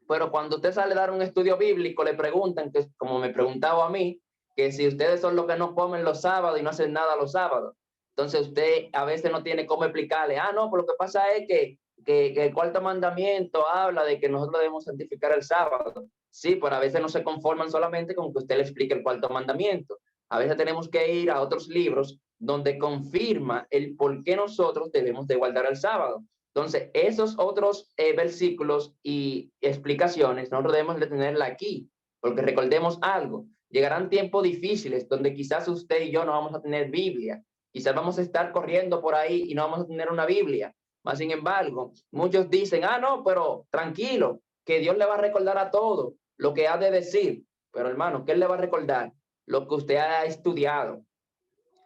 Pero cuando usted sale a dar un estudio bíblico, le preguntan, que, como me preguntaba a mí, que si ustedes son los que no comen los sábados y no hacen nada los sábados. Entonces usted a veces no tiene cómo explicarle, no, pero lo que pasa es que el cuarto mandamiento habla de que nosotros debemos santificar el sábado. Sí, pero a veces no se conforman solamente con que usted le explique el cuarto mandamiento. A veces tenemos que ir a otros libros donde confirma el por qué nosotros debemos de guardar el sábado. Entonces, esos otros versículos y explicaciones nosotros debemos de tenerla aquí, porque recordemos algo, llegarán tiempos difíciles donde quizás usted y yo no vamos a tener Biblia, quizás vamos a estar corriendo por ahí y no vamos a tener una Biblia. Mas, sin embargo, muchos dicen, no, pero tranquilo, que Dios le va a recordar a todo lo que ha de decir. Pero hermano, ¿qué le va a recordar? Lo que usted ha estudiado,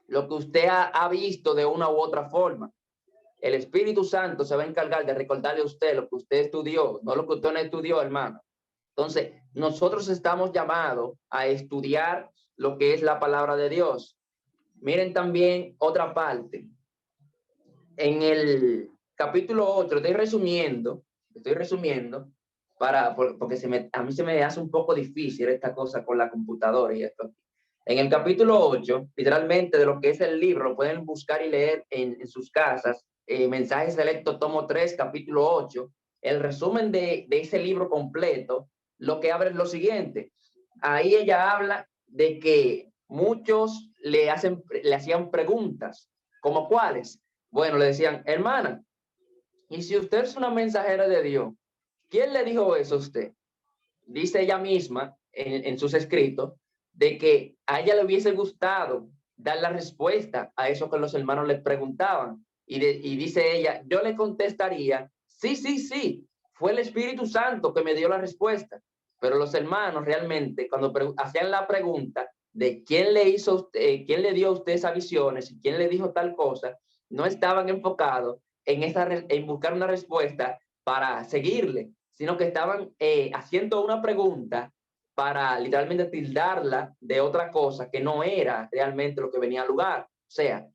lo que usted ha visto de una u otra forma. El Espíritu Santo se va a encargar de recordarle a usted lo que usted estudió, no lo que usted no estudió, hermano. Entonces, nosotros estamos llamados a estudiar lo que es la palabra de Dios. Miren también otra parte. En el capítulo 8, estoy resumiendo porque a mí se me hace un poco difícil esta cosa con la computadora y esto. En el capítulo 8, literalmente de lo que es el libro, lo pueden buscar y leer en sus casas. Mensajes Selectos, tomo 3, capítulo 8, el resumen de ese libro completo, lo que abre es lo siguiente. Ahí ella habla de que muchos le hacían preguntas, ¿como cuáles? Bueno, le decían, hermana, y si usted es una mensajera de Dios, ¿quién le dijo eso a usted? Dice ella misma en sus escritos de que a ella le hubiese gustado dar la respuesta a eso que los hermanos le preguntaban. Y dice ella, yo le contestaría, sí, fue el Espíritu Santo que me dio la respuesta. Pero los hermanos realmente, cuando hacían la pregunta de quién le hizo, quién le dio a usted esas visiones y quién le dijo tal cosa, no estaban enfocados en buscar una respuesta para seguirle, sino que estaban haciendo una pregunta para literalmente tildarla de otra cosa que no era realmente lo que venía al lugar. O sea,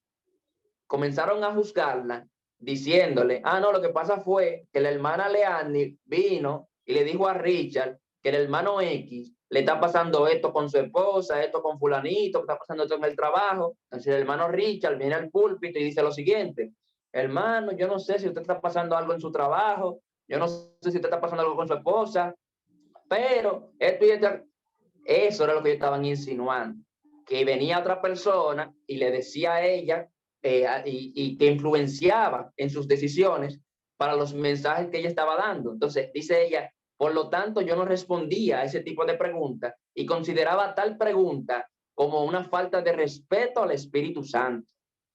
comenzaron a juzgarla diciéndole, no, lo que pasa fue que la hermana Leanny vino y le dijo a Richard que el hermano X le está pasando esto con su esposa, esto con fulanito, que está pasando esto en el trabajo. Entonces el hermano Richard viene al púlpito y dice lo siguiente: hermano, yo no sé si usted está pasando algo en su trabajo, yo no sé si usted está pasando algo con su esposa, pero esto y esto, eso era lo que ellos estaban insinuando, que venía otra persona y le decía a ella y que influenciaba en sus decisiones para los mensajes que ella estaba dando. Entonces, dice ella, por lo tanto, yo no respondía a ese tipo de preguntas y consideraba tal pregunta como una falta de respeto al Espíritu Santo.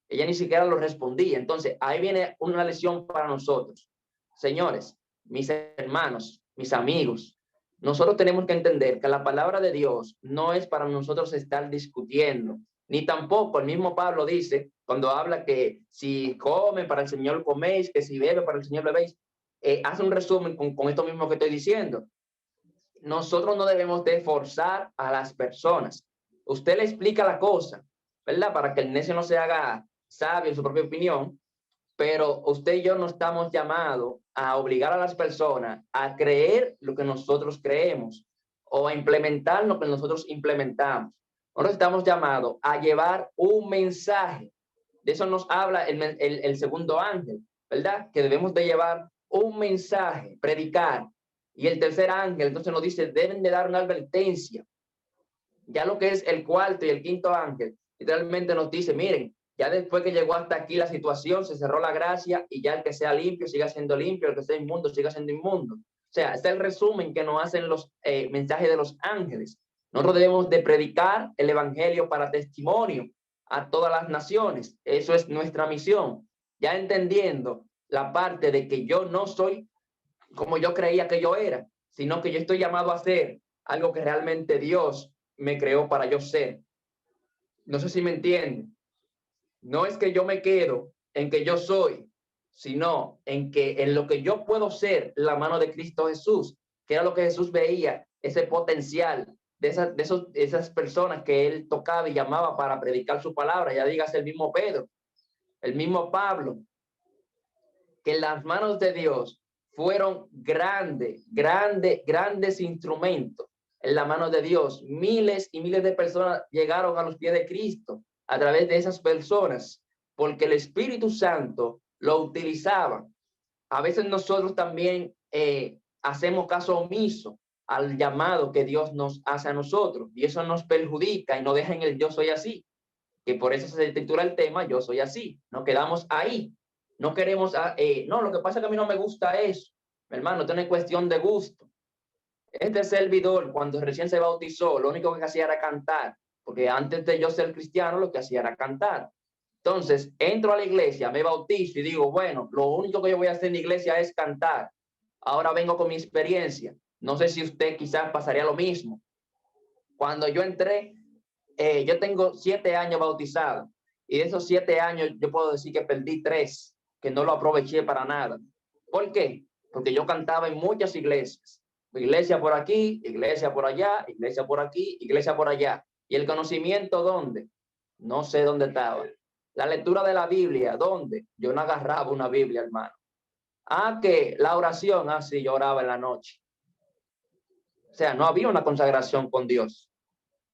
Ella ni siquiera lo respondía. Entonces, ahí viene una lección para nosotros. Señores, mis hermanos, mis amigos, nosotros tenemos que entender que la palabra de Dios no es para nosotros estar discutiendo, ni tampoco el mismo Pablo dice, cuando habla que si come para el Señor coméis, que si bebe para el Señor bebéis, hace un resumen con esto mismo que estoy diciendo. Nosotros no debemos de forzar a las personas. Usted le explica la cosa, ¿verdad? Para que el necio no se haga sabio en su propia opinión, pero usted y yo no estamos llamados a obligar a las personas a creer lo que nosotros creemos o a implementar lo que nosotros implementamos. Nosotros estamos llamados a llevar un mensaje. De eso nos habla el segundo ángel, ¿verdad? Que debemos de llevar un mensaje, predicar. Y el tercer ángel entonces nos dice, deben de dar una advertencia. Ya lo que es el cuarto y el quinto ángel, literalmente nos dice, miren, ya después que llegó hasta aquí la situación, se cerró la gracia y ya el que sea limpio siga siendo limpio, el que sea inmundo siga siendo inmundo. O sea, este es el resumen que nos hacen los mensajes de los ángeles. Nosotros debemos de predicar el evangelio para testimonio a todas las naciones. Eso es nuestra misión. Ya entendiendo la parte de que yo no soy como yo creía que yo era, sino que yo estoy llamado a ser algo que realmente Dios me creó para yo ser. No sé si me entienden. No es que yo me quedo en que yo soy, sino en lo que yo puedo ser, la mano de Cristo Jesús, que era lo que Jesús veía, ese potencial de esas personas que él tocaba y llamaba para predicar su palabra. Ya digas el mismo Pedro, el mismo Pablo, que en las manos de Dios fueron grandes instrumentos en la mano de Dios. Miles y miles de personas llegaron a los pies de Cristo a través de esas personas, porque el Espíritu Santo lo utilizaba. A veces nosotros también hacemos caso omiso al llamado que Dios nos hace a nosotros, y eso nos perjudica y nos deja en el yo soy así, que por eso se titula el tema Yo soy así. Nos quedamos ahí. No queremos, no, lo que pasa es que a mí no me gusta eso. Hermano, esto no es cuestión de gusto. Este servidor, cuando recién se bautizó, lo único que hacía era cantar, porque antes de yo ser cristiano, lo que hacía era cantar. Entonces, entro a la iglesia, me bautizo y digo, bueno, lo único que yo voy a hacer en la iglesia es cantar. Ahora vengo con mi experiencia. No sé si usted quizás pasaría lo mismo. Cuando yo entré, yo tengo 7 años bautizado, y de esos 7 años yo puedo decir que perdí 3, que no lo aproveché para nada. ¿Por qué? Porque yo cantaba en muchas iglesias. Iglesia por aquí, iglesia por allá, iglesia por aquí, iglesia por allá. ¿Y el conocimiento dónde? No sé dónde estaba. La lectura de la Biblia, ¿dónde? Yo no agarraba una Biblia, hermano. Que la oración, sí, yo oraba en la noche. O sea, no había una consagración con Dios.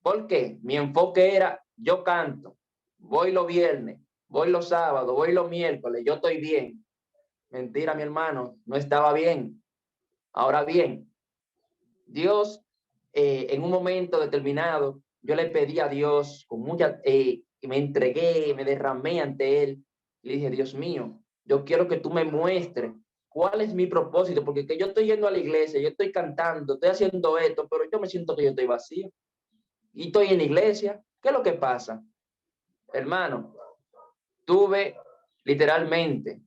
¿Por qué? Mi enfoque era, yo canto, voy los viernes, voy los sábados, voy los miércoles, yo estoy bien. Mentira, mi hermano, no estaba bien. Ahora bien, Dios, en un momento determinado, yo le pedí a Dios con mucha, y me entregué, me derramé ante Él. Y le dije, Dios mío, yo quiero que tú me muestres cuál es mi propósito, porque que yo estoy yendo a la iglesia, yo estoy cantando, estoy haciendo esto, pero yo me siento que yo estoy vacío. Y estoy en la iglesia. ¿Qué es lo que pasa? Hermano, tuve literalmente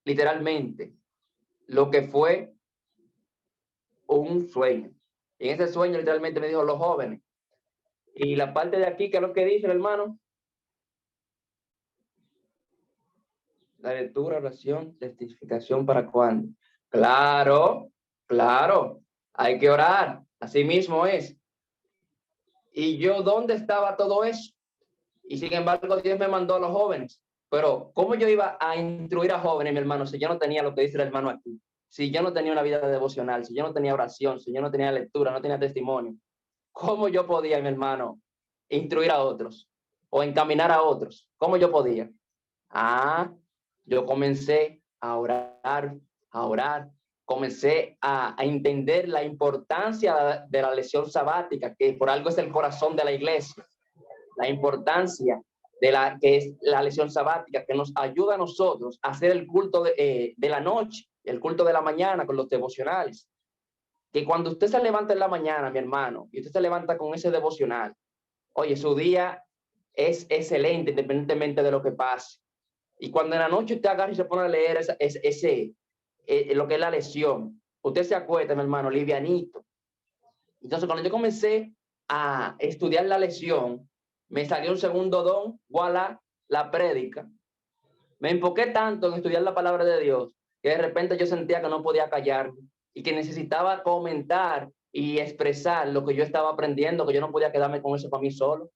literalmente lo que fue un sueño. Y en ese sueño literalmente me dijo los jóvenes. Y la parte de aquí, ¿qué es lo que dice el hermano? La lectura, oración, testificación, ¿para cuándo? Claro, claro, hay que orar, así mismo es. Y yo, ¿dónde estaba todo eso? Y sin embargo, Dios me mandó a los jóvenes. Pero, ¿cómo yo iba a instruir a jóvenes, mi hermano, si yo no tenía lo que dice el hermano aquí? Si yo no tenía una vida devocional, si yo no tenía oración, si yo no tenía lectura, no tenía testimonio, ¿cómo yo podía, mi hermano, instruir a otros o encaminar a otros? ¿Cómo yo podía? Ah, yo comencé a orar, comencé a entender la importancia de la lección sabática, que por algo es el corazón de la iglesia, la importancia de la que es la lección sabática, que nos ayuda a nosotros a hacer el culto de la noche, el culto de la mañana con los devocionales. Que cuando usted se levanta en la mañana, mi hermano, y usted se levanta con ese devocional, oye, su día es excelente independientemente de lo que pase. Y cuando en la noche usted agarra y se pone a leer lo que es la lección, usted se acuesta, mi hermano, livianito. Entonces, cuando yo comencé a estudiar la lección, me salió un segundo don, voilà, la prédica. Me enfoqué tanto en estudiar la palabra de Dios que de repente yo sentía que no podía callarme y que necesitaba comentar y expresar lo que yo estaba aprendiendo, que yo no podía quedarme con eso para mí solo.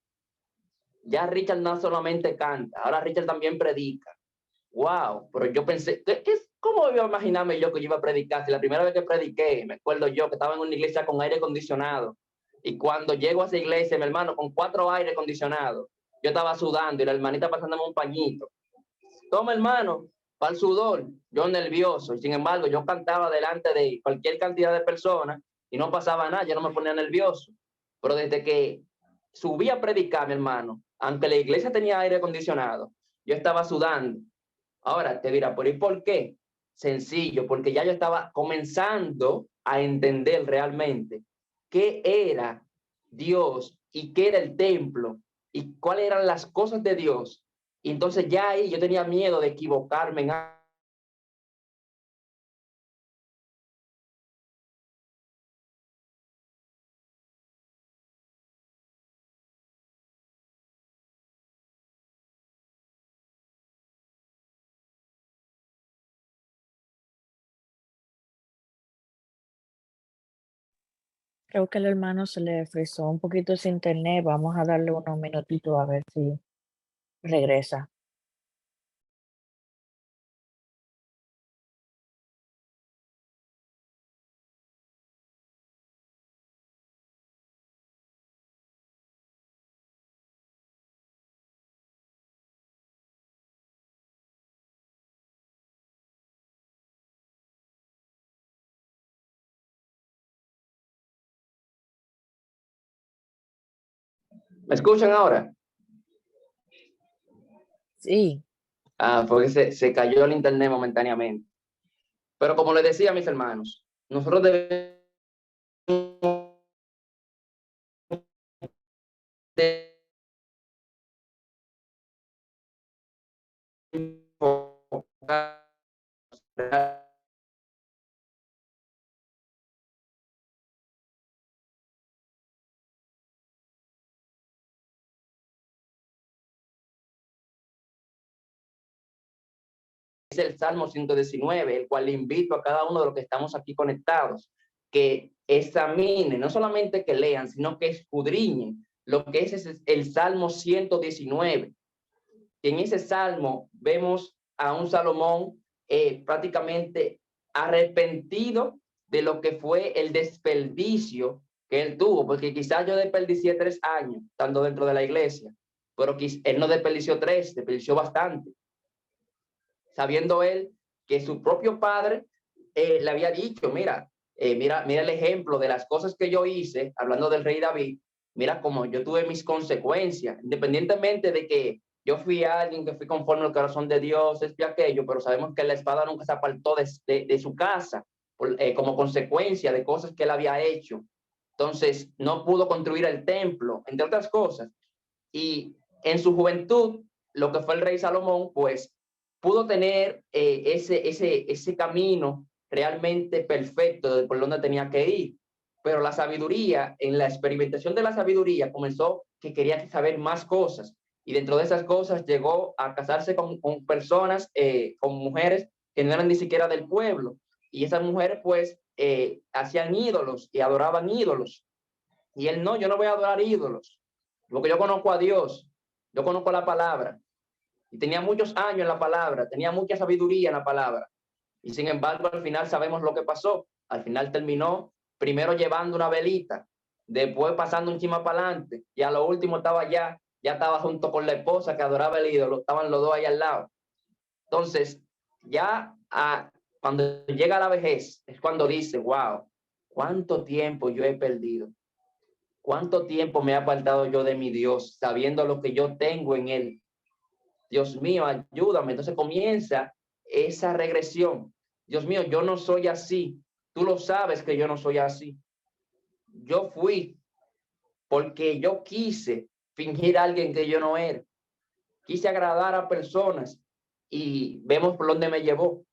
Ya Richard no solamente canta, ahora Richard también predica. Wow, pero yo pensé, ¿cómo iba a imaginarme yo que yo iba a predicar? Si la primera vez que prediqué, me acuerdo yo que estaba en una iglesia con aire acondicionado, y cuando llego a esa iglesia, mi hermano, con 4 aire acondicionados, yo estaba sudando y la hermanita pasándome un pañito. Toma, hermano, para el sudor, yo nervioso, y sin embargo, yo cantaba delante de cualquier cantidad de personas y no pasaba nada, yo no me ponía nervioso. Pero desde que subí a predicar, mi hermano, aunque la iglesia tenía aire acondicionado, yo estaba sudando. Ahora te dirá, ¿por qué? Sencillo, porque ya yo estaba comenzando a entender realmente qué era Dios y qué era el templo y cuáles eran las cosas de Dios. Y entonces ya ahí yo tenía miedo de equivocarme en algo. Creo que el hermano se le frizó un poquito ese internet. Vamos a darle unos minutitos a ver si regresa. ¿Me escuchan ahora? Sí, Ah, porque se cayó el internet momentáneamente. Pero como les decía a mis hermanos, nosotros debemos enfocar es el Salmo 119, el cual le invito a cada uno de los que estamos aquí conectados, que examinen, no solamente que lean, sino que escudriñen lo que es el Salmo 119. En ese Salmo vemos a un Salomón prácticamente arrepentido de lo que fue el desperdicio que él tuvo, porque quizás yo desperdicié 3 años estando dentro de la iglesia, pero él no desperdició 3, desperdició bastante, sabiendo él que su propio padre le había dicho, mira el ejemplo de las cosas que yo hice, hablando del rey David, mira cómo yo tuve mis consecuencias, independientemente de que yo fui alguien que fui conforme al corazón de Dios, y aquello, pero sabemos que la espada nunca se apartó de su casa como consecuencia de cosas que él había hecho. Entonces, no pudo construir el templo, entre otras cosas. Y en su juventud, lo que fue el rey Salomón, pues pudo tener ese camino realmente perfecto de por donde tenía que ir. Pero la sabiduría, en la experimentación de la sabiduría, comenzó que quería saber más cosas. Y dentro de esas cosas llegó a casarse con personas, con mujeres que no eran ni siquiera del pueblo. Y esas mujeres pues hacían ídolos y adoraban ídolos. Y él no, yo no voy a adorar ídolos, porque yo conozco a Dios, yo conozco la palabra. Y tenía muchos años en la palabra, tenía mucha sabiduría en la palabra. Y sin embargo, al final sabemos lo que pasó. Al final terminó primero llevando una velita, después pasando un chima para adelante, y a lo último estaba ya estaba junto con la esposa que adoraba el ídolo, estaban los dos ahí al lado. Entonces, cuando llega la vejez, es cuando dice, wow, ¿cuánto tiempo yo he perdido? ¿Cuánto tiempo me he apartado yo de mi Dios, sabiendo lo que yo tengo en Él? Dios mío, ayúdame. Entonces comienza esa regresión. Dios mío, yo no soy así. Tú lo sabes que yo no soy así. Yo fui porque yo quise fingir a alguien que yo no era. Quise agradar a personas y vemos por dónde me llevó.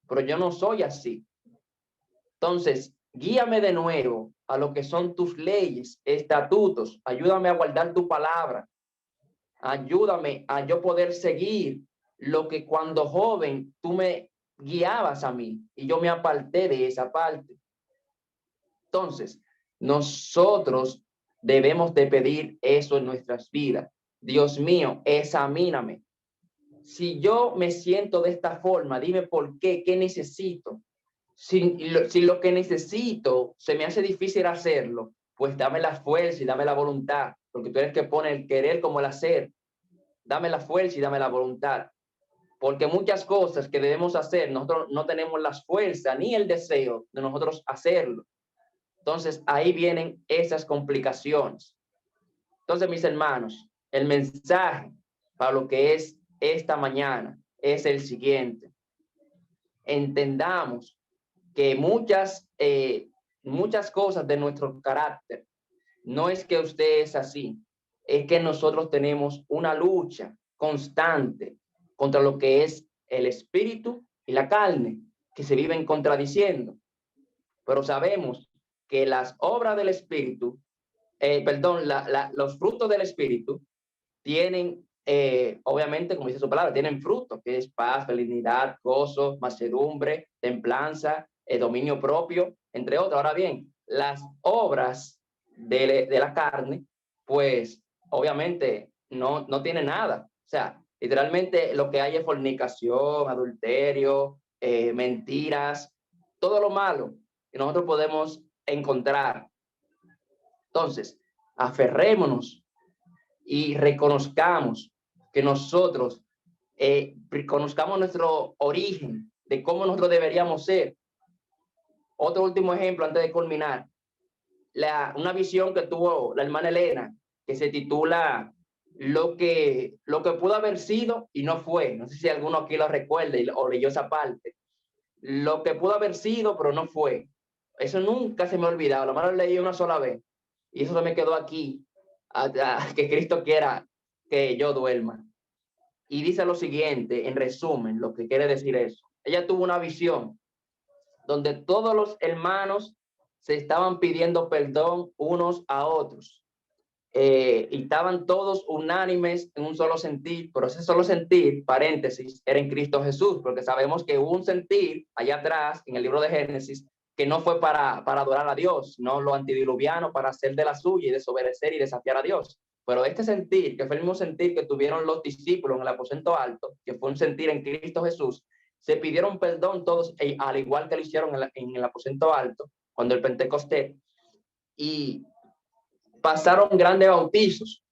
Pero yo no soy así. Entonces, guíame de nuevo a lo que son tus leyes, estatutos. Ayúdame a guardar tu palabra. Ayúdame a yo poder seguir lo que cuando joven tú me guiabas a mí y yo me aparté de esa parte. Entonces, nosotros debemos de pedir eso en nuestras vidas. Dios mío, examíname. Si yo me siento de esta forma, dime por qué necesito. Si lo que necesito se me hace difícil hacerlo, pues dame la fuerza y dame la voluntad, porque tú eres que pone el querer como el hacer. Dame la fuerza y dame la voluntad, porque muchas cosas que debemos hacer, nosotros no tenemos la fuerza ni el deseo de nosotros hacerlo. Entonces, ahí vienen esas complicaciones. Entonces, mis hermanos, el mensaje para lo que es esta mañana es el siguiente. Entendamos que muchas cosas de nuestro carácter, no es que usted es así, es que nosotros tenemos una lucha constante contra lo que es el espíritu y la carne, que se viven contradiciendo. Pero sabemos que las obras del espíritu, los frutos del espíritu tienen, obviamente, como dice su palabra, tienen frutos, que es paz, felicidad, gozo, mansedumbre, templanza, dominio propio, entre otros. Ahora bien, las obras de la carne, pues obviamente no tiene nada. O sea, literalmente lo que hay es fornicación, adulterio, mentiras, todo lo malo que nosotros podemos encontrar. Entonces, aferrémonos y reconozcamos que nosotros conozcamos nuestro origen de cómo nosotros deberíamos ser. Otro último ejemplo antes de culminar, una visión que tuvo la hermana Elena, que se titula lo que pudo haber sido y no fue. No sé si alguno aquí lo recuerda o leyó esa parte. Lo que pudo haber sido, pero no fue. Eso nunca se me ha olvidado. La mano leí una sola vez y eso se me quedó aquí, que Cristo quiera que yo duerma. Y dice lo siguiente, en resumen, lo que quiere decir eso. Ella tuvo una visión donde todos los hermanos se estaban pidiendo perdón unos a otros. Y estaban todos unánimes en un solo sentir, pero ese solo sentir, paréntesis, era en Cristo Jesús, porque sabemos que hubo un sentir allá atrás, en el libro de Génesis, que no fue para adorar a Dios, no lo antidiluviano para hacer de la suya y desobedecer y desafiar a Dios. Pero este sentir, que fue el mismo sentir que tuvieron los discípulos en el aposento alto, que fue un sentir en Cristo Jesús, se pidieron perdón todos, al igual que lo hicieron en el aposento alto, cuando el Pentecostés, y pasaron grandes bautizos,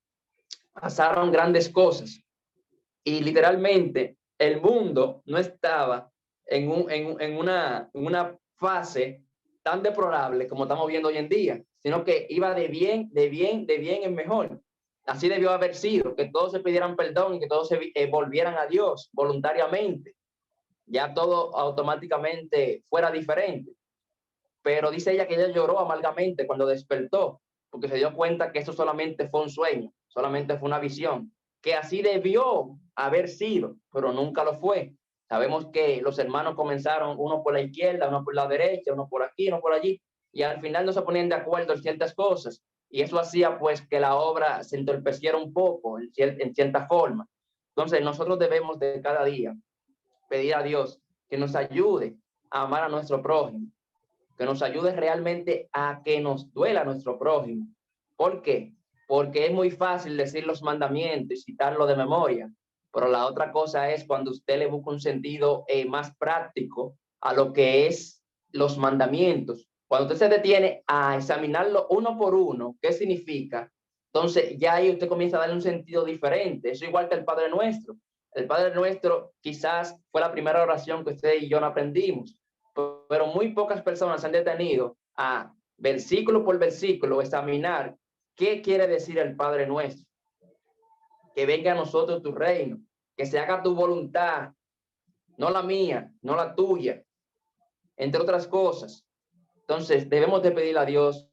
pasaron grandes cosas. Y literalmente el mundo no estaba en una fase tan deplorable como estamos viendo hoy en día, sino que iba de bien en mejor. Así debió haber sido, que todos se pidieran perdón y que todos se volvieran a Dios voluntariamente. Ya todo automáticamente fuera diferente. Pero dice ella que ella lloró amargamente cuando despertó, porque se dio cuenta que eso solamente fue un sueño, solamente fue una visión, que así debió haber sido, pero nunca lo fue. Sabemos que los hermanos comenzaron uno por la izquierda, uno por la derecha, uno por aquí, uno por allí, y al final no se ponían de acuerdo en ciertas cosas. Y eso hacía pues que la obra se entorpeciera un poco en cierta forma. Entonces nosotros debemos de cada día pedir a Dios que nos ayude a amar a nuestro prójimo, que nos ayude realmente a que nos duela a nuestro prójimo. ¿Por qué? Porque es muy fácil decir los mandamientos y citarlo de memoria, pero la otra cosa es cuando usted le busca un sentido más práctico a lo que es los mandamientos. Cuando usted se detiene a examinarlo uno por uno, ¿qué significa? Entonces ya ahí usted comienza a darle un sentido diferente. Eso igual que el Padre Nuestro. El Padre Nuestro quizás fue la primera oración que usted y yo no aprendimos, pero muy pocas personas se han detenido a versículo por versículo examinar qué quiere decir el Padre Nuestro. Que venga a nosotros tu reino, que se haga tu voluntad, no la mía, no la tuya, entre otras cosas. Entonces debemos de pedir a Dios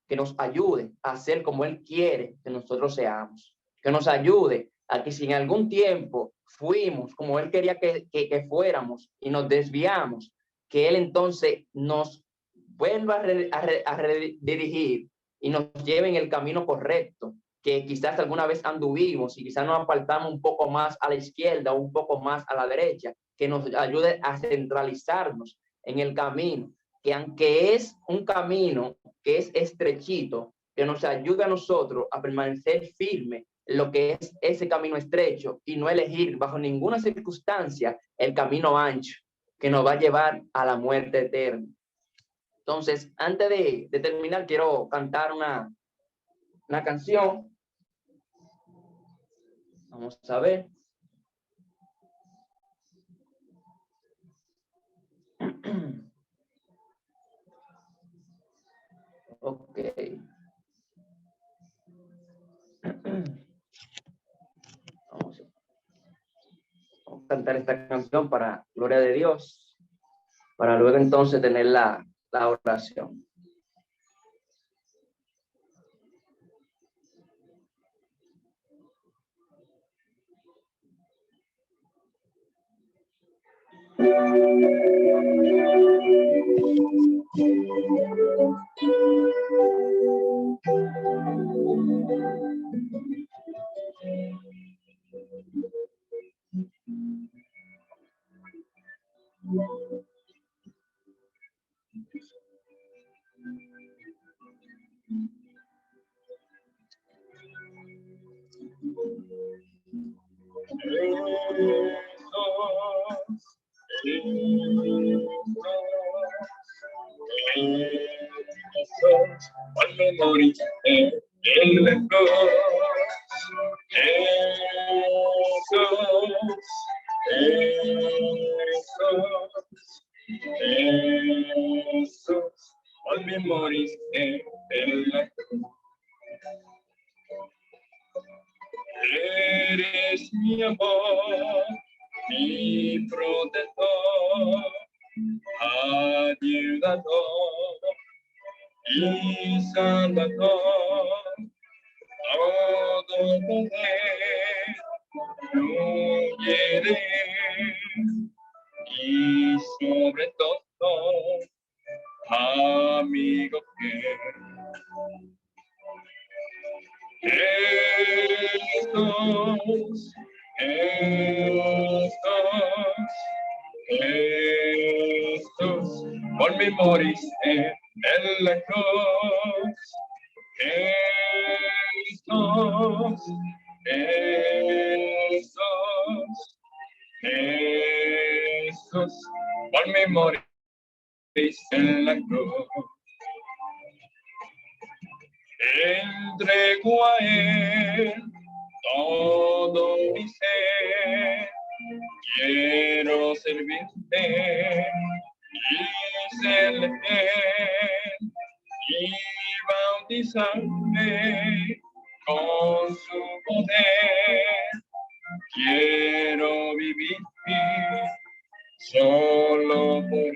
que nos ayude a ser como Él quiere que nosotros seamos, que nos ayude a que si en algún tiempo fuimos como Él quería que fuéramos y nos desviamos, que Él entonces nos vuelva a redirigir y nos lleve en el camino correcto, que quizás alguna vez anduvimos y quizás nos apartamos un poco más a la izquierda o un poco más a la derecha, que nos ayude a centralizarnos en el camino, que aunque es un camino que es estrechito, que nos ayude a nosotros a permanecer firme en lo que es ese camino estrecho y no elegir bajo ninguna circunstancia el camino ancho que nos va a llevar a la muerte eterna. Entonces, antes de terminar, quiero cantar una canción. Vamos a ver. Ok. Vamos a cantar esta canción para gloria de Dios, para luego entonces tener la oración. Cuando moriste en la cruz, Jesús, cuando moriste en la cruz. Eres mi amor, mi protector, ayudador y salvador, todo poder fluye de él, y sobre todo, amigo fiel. Jesús, Jesús, por mí moriste en la cruz. Jesús, Jesús, por mí moriste en la cruz. Entrego a él todo mi ser, quiero servirte y serle fiel y bautizarme con su poder. Quiero vivir solo por él.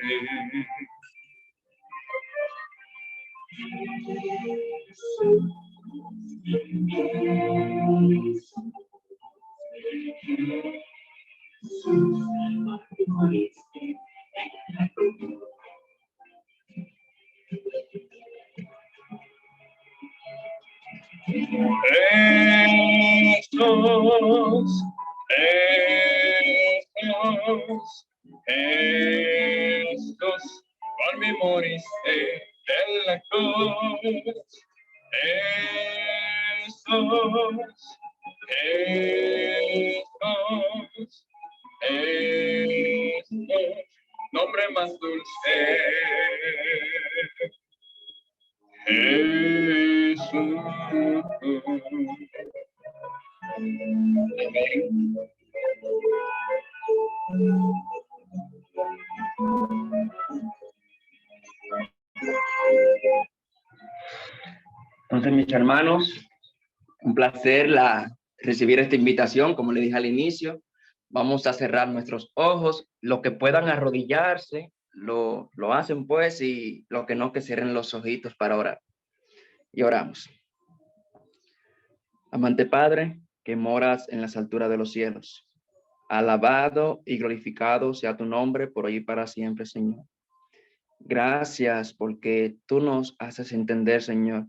Jesús, por mí moriste en la cruz. Jesús, Jesús, Jesús, nombre más dulce. Jesús. Amén. Entonces, mis hermanos, un placer recibir esta invitación, como le dije al inicio. Vamos a cerrar nuestros ojos. Los que puedan arrodillarse, lo hacen pues, y los que no, que cierren los ojitos para orar. Y oramos. Amante Padre, que moras en las alturas de los cielos, alabado y glorificado sea tu nombre por hoy y para siempre, Señor. Gracias porque tú nos haces entender, Señor,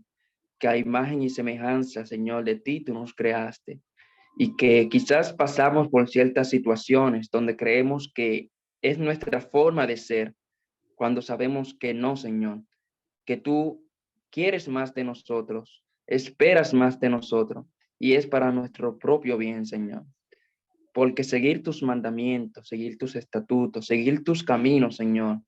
que a imagen y semejanza, Señor, de ti tú nos creaste, y que quizás pasamos por ciertas situaciones donde creemos que es nuestra forma de ser, cuando sabemos que no, Señor, que tú quieres más de nosotros, esperas más de nosotros, y es para nuestro propio bien, Señor. Porque seguir tus mandamientos, seguir tus estatutos, seguir tus caminos, Señor,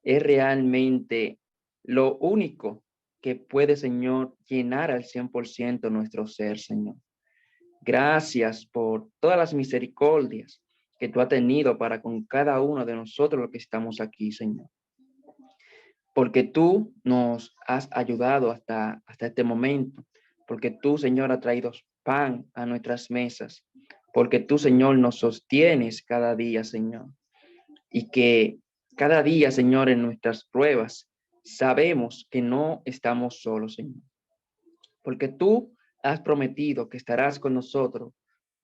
es realmente lo único que puede, Señor, llenar al 100% nuestro ser, Señor. Gracias por todas las misericordias que tú has tenido para con cada uno de nosotros los que estamos aquí, Señor. Porque tú nos has ayudado hasta este momento. Porque tú, Señor, has traído pan a nuestras mesas. Porque tú, Señor, nos sostienes cada día, Señor. Y que cada día, Señor, en nuestras pruebas, sabemos que no estamos solos, Señor. Porque tú has prometido que estarás con nosotros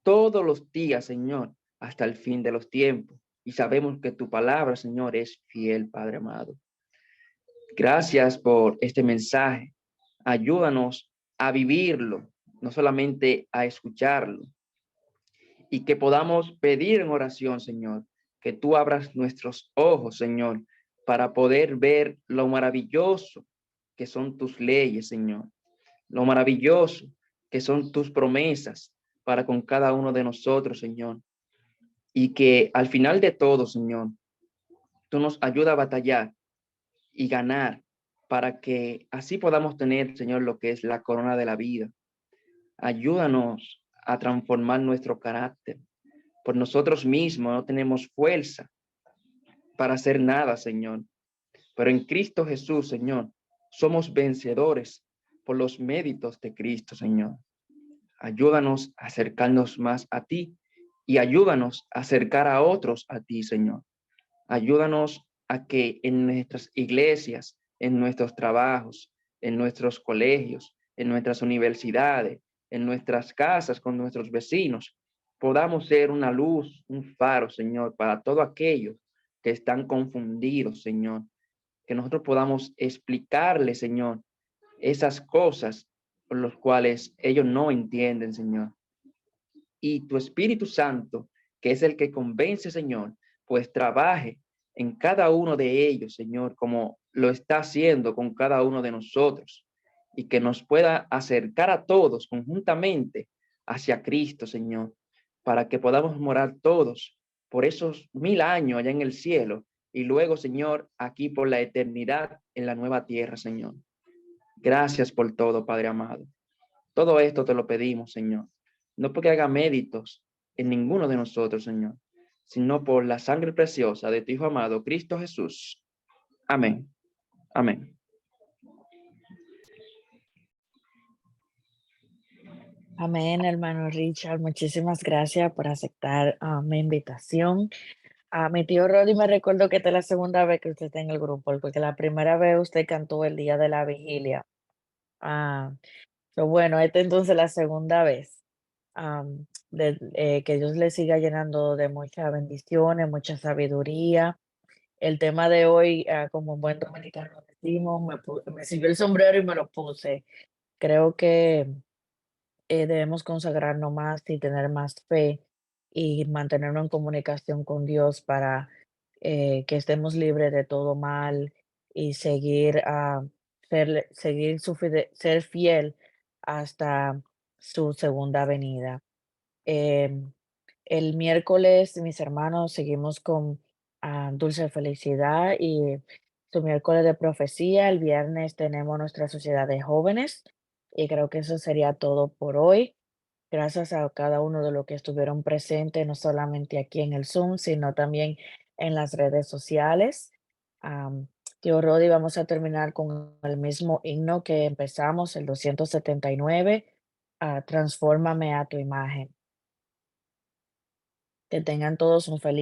todos los días, Señor, hasta el fin de los tiempos. Y sabemos que tu palabra, Señor, es fiel, Padre amado. Gracias por este mensaje. Ayúdanos a vivirlo, no solamente a escucharlo. Y que podamos pedir en oración, Señor, que tú abras nuestros ojos, Señor, para poder ver lo maravilloso que son tus leyes, Señor. Lo maravilloso que son tus promesas para con cada uno de nosotros, Señor. Y que al final de todo, Señor, tú nos ayudas a batallar y ganar para que así podamos tener, Señor, lo que es la corona de la vida. Ayúdanos a transformar nuestro carácter. Por nosotros mismos no tenemos fuerza para hacer nada, Señor. Pero en Cristo Jesús, Señor, somos vencedores por los méritos de Cristo, Señor. Ayúdanos a acercarnos más a ti y ayúdanos a acercar a otros a ti, Señor. Ayúdanos a que en nuestras iglesias, en nuestros trabajos, en nuestros colegios, en nuestras universidades, en nuestras casas con nuestros vecinos, podamos ser una luz, un faro, Señor, para todos aquellos que están confundidos, Señor. Que nosotros podamos explicarles, Señor, esas cosas por las cuales ellos no entienden, Señor. Y tu Espíritu Santo, que es el que convence, Señor, pues trabaje en cada uno de ellos, Señor, como lo está haciendo con cada uno de nosotros, y que nos pueda acercar a todos conjuntamente hacia Cristo, Señor, para que podamos morar todos por esos 1000 años allá en el cielo, y luego, Señor, aquí por la eternidad en la nueva tierra, Señor. Gracias por todo, Padre amado. Todo esto te lo pedimos, Señor, no porque haga méritos en ninguno de nosotros, Señor, sino por la sangre preciosa de tu Hijo amado, Cristo Jesús. Amén. Amén. Amén, hermano Richard. Muchísimas gracias por aceptar mi invitación. A mi tío Roddy me recuerdo que esta es la segunda vez que usted está en el grupo, porque la primera vez usted cantó el día de la vigilia. Ah, pero bueno, esta entonces la segunda vez. Que Dios le siga llenando de muchas bendiciones, mucha sabiduría. El tema de hoy, como buen dominicano decimos, me sirvió el sombrero y me lo puse. Creo que debemos consagrarnos más y tener más fe y mantenernos en comunicación con Dios para que estemos libres de todo mal y seguir, seguir ser fiel hasta su segunda venida. Em, el miércoles, mis hermanos, seguimos con Dulce Felicidad y su miércoles de profecía. El viernes tenemos nuestra sociedad de jóvenes y creo que eso sería todo por hoy. Gracias a cada uno de los que estuvieron presentes, no solamente aquí en el Zoom, sino también en las redes sociales. Am, Tío Rodi, vamos a terminar con el mismo himno que empezamos, el 279, Transfórmame a tu imagen. Que tengan todos un feliz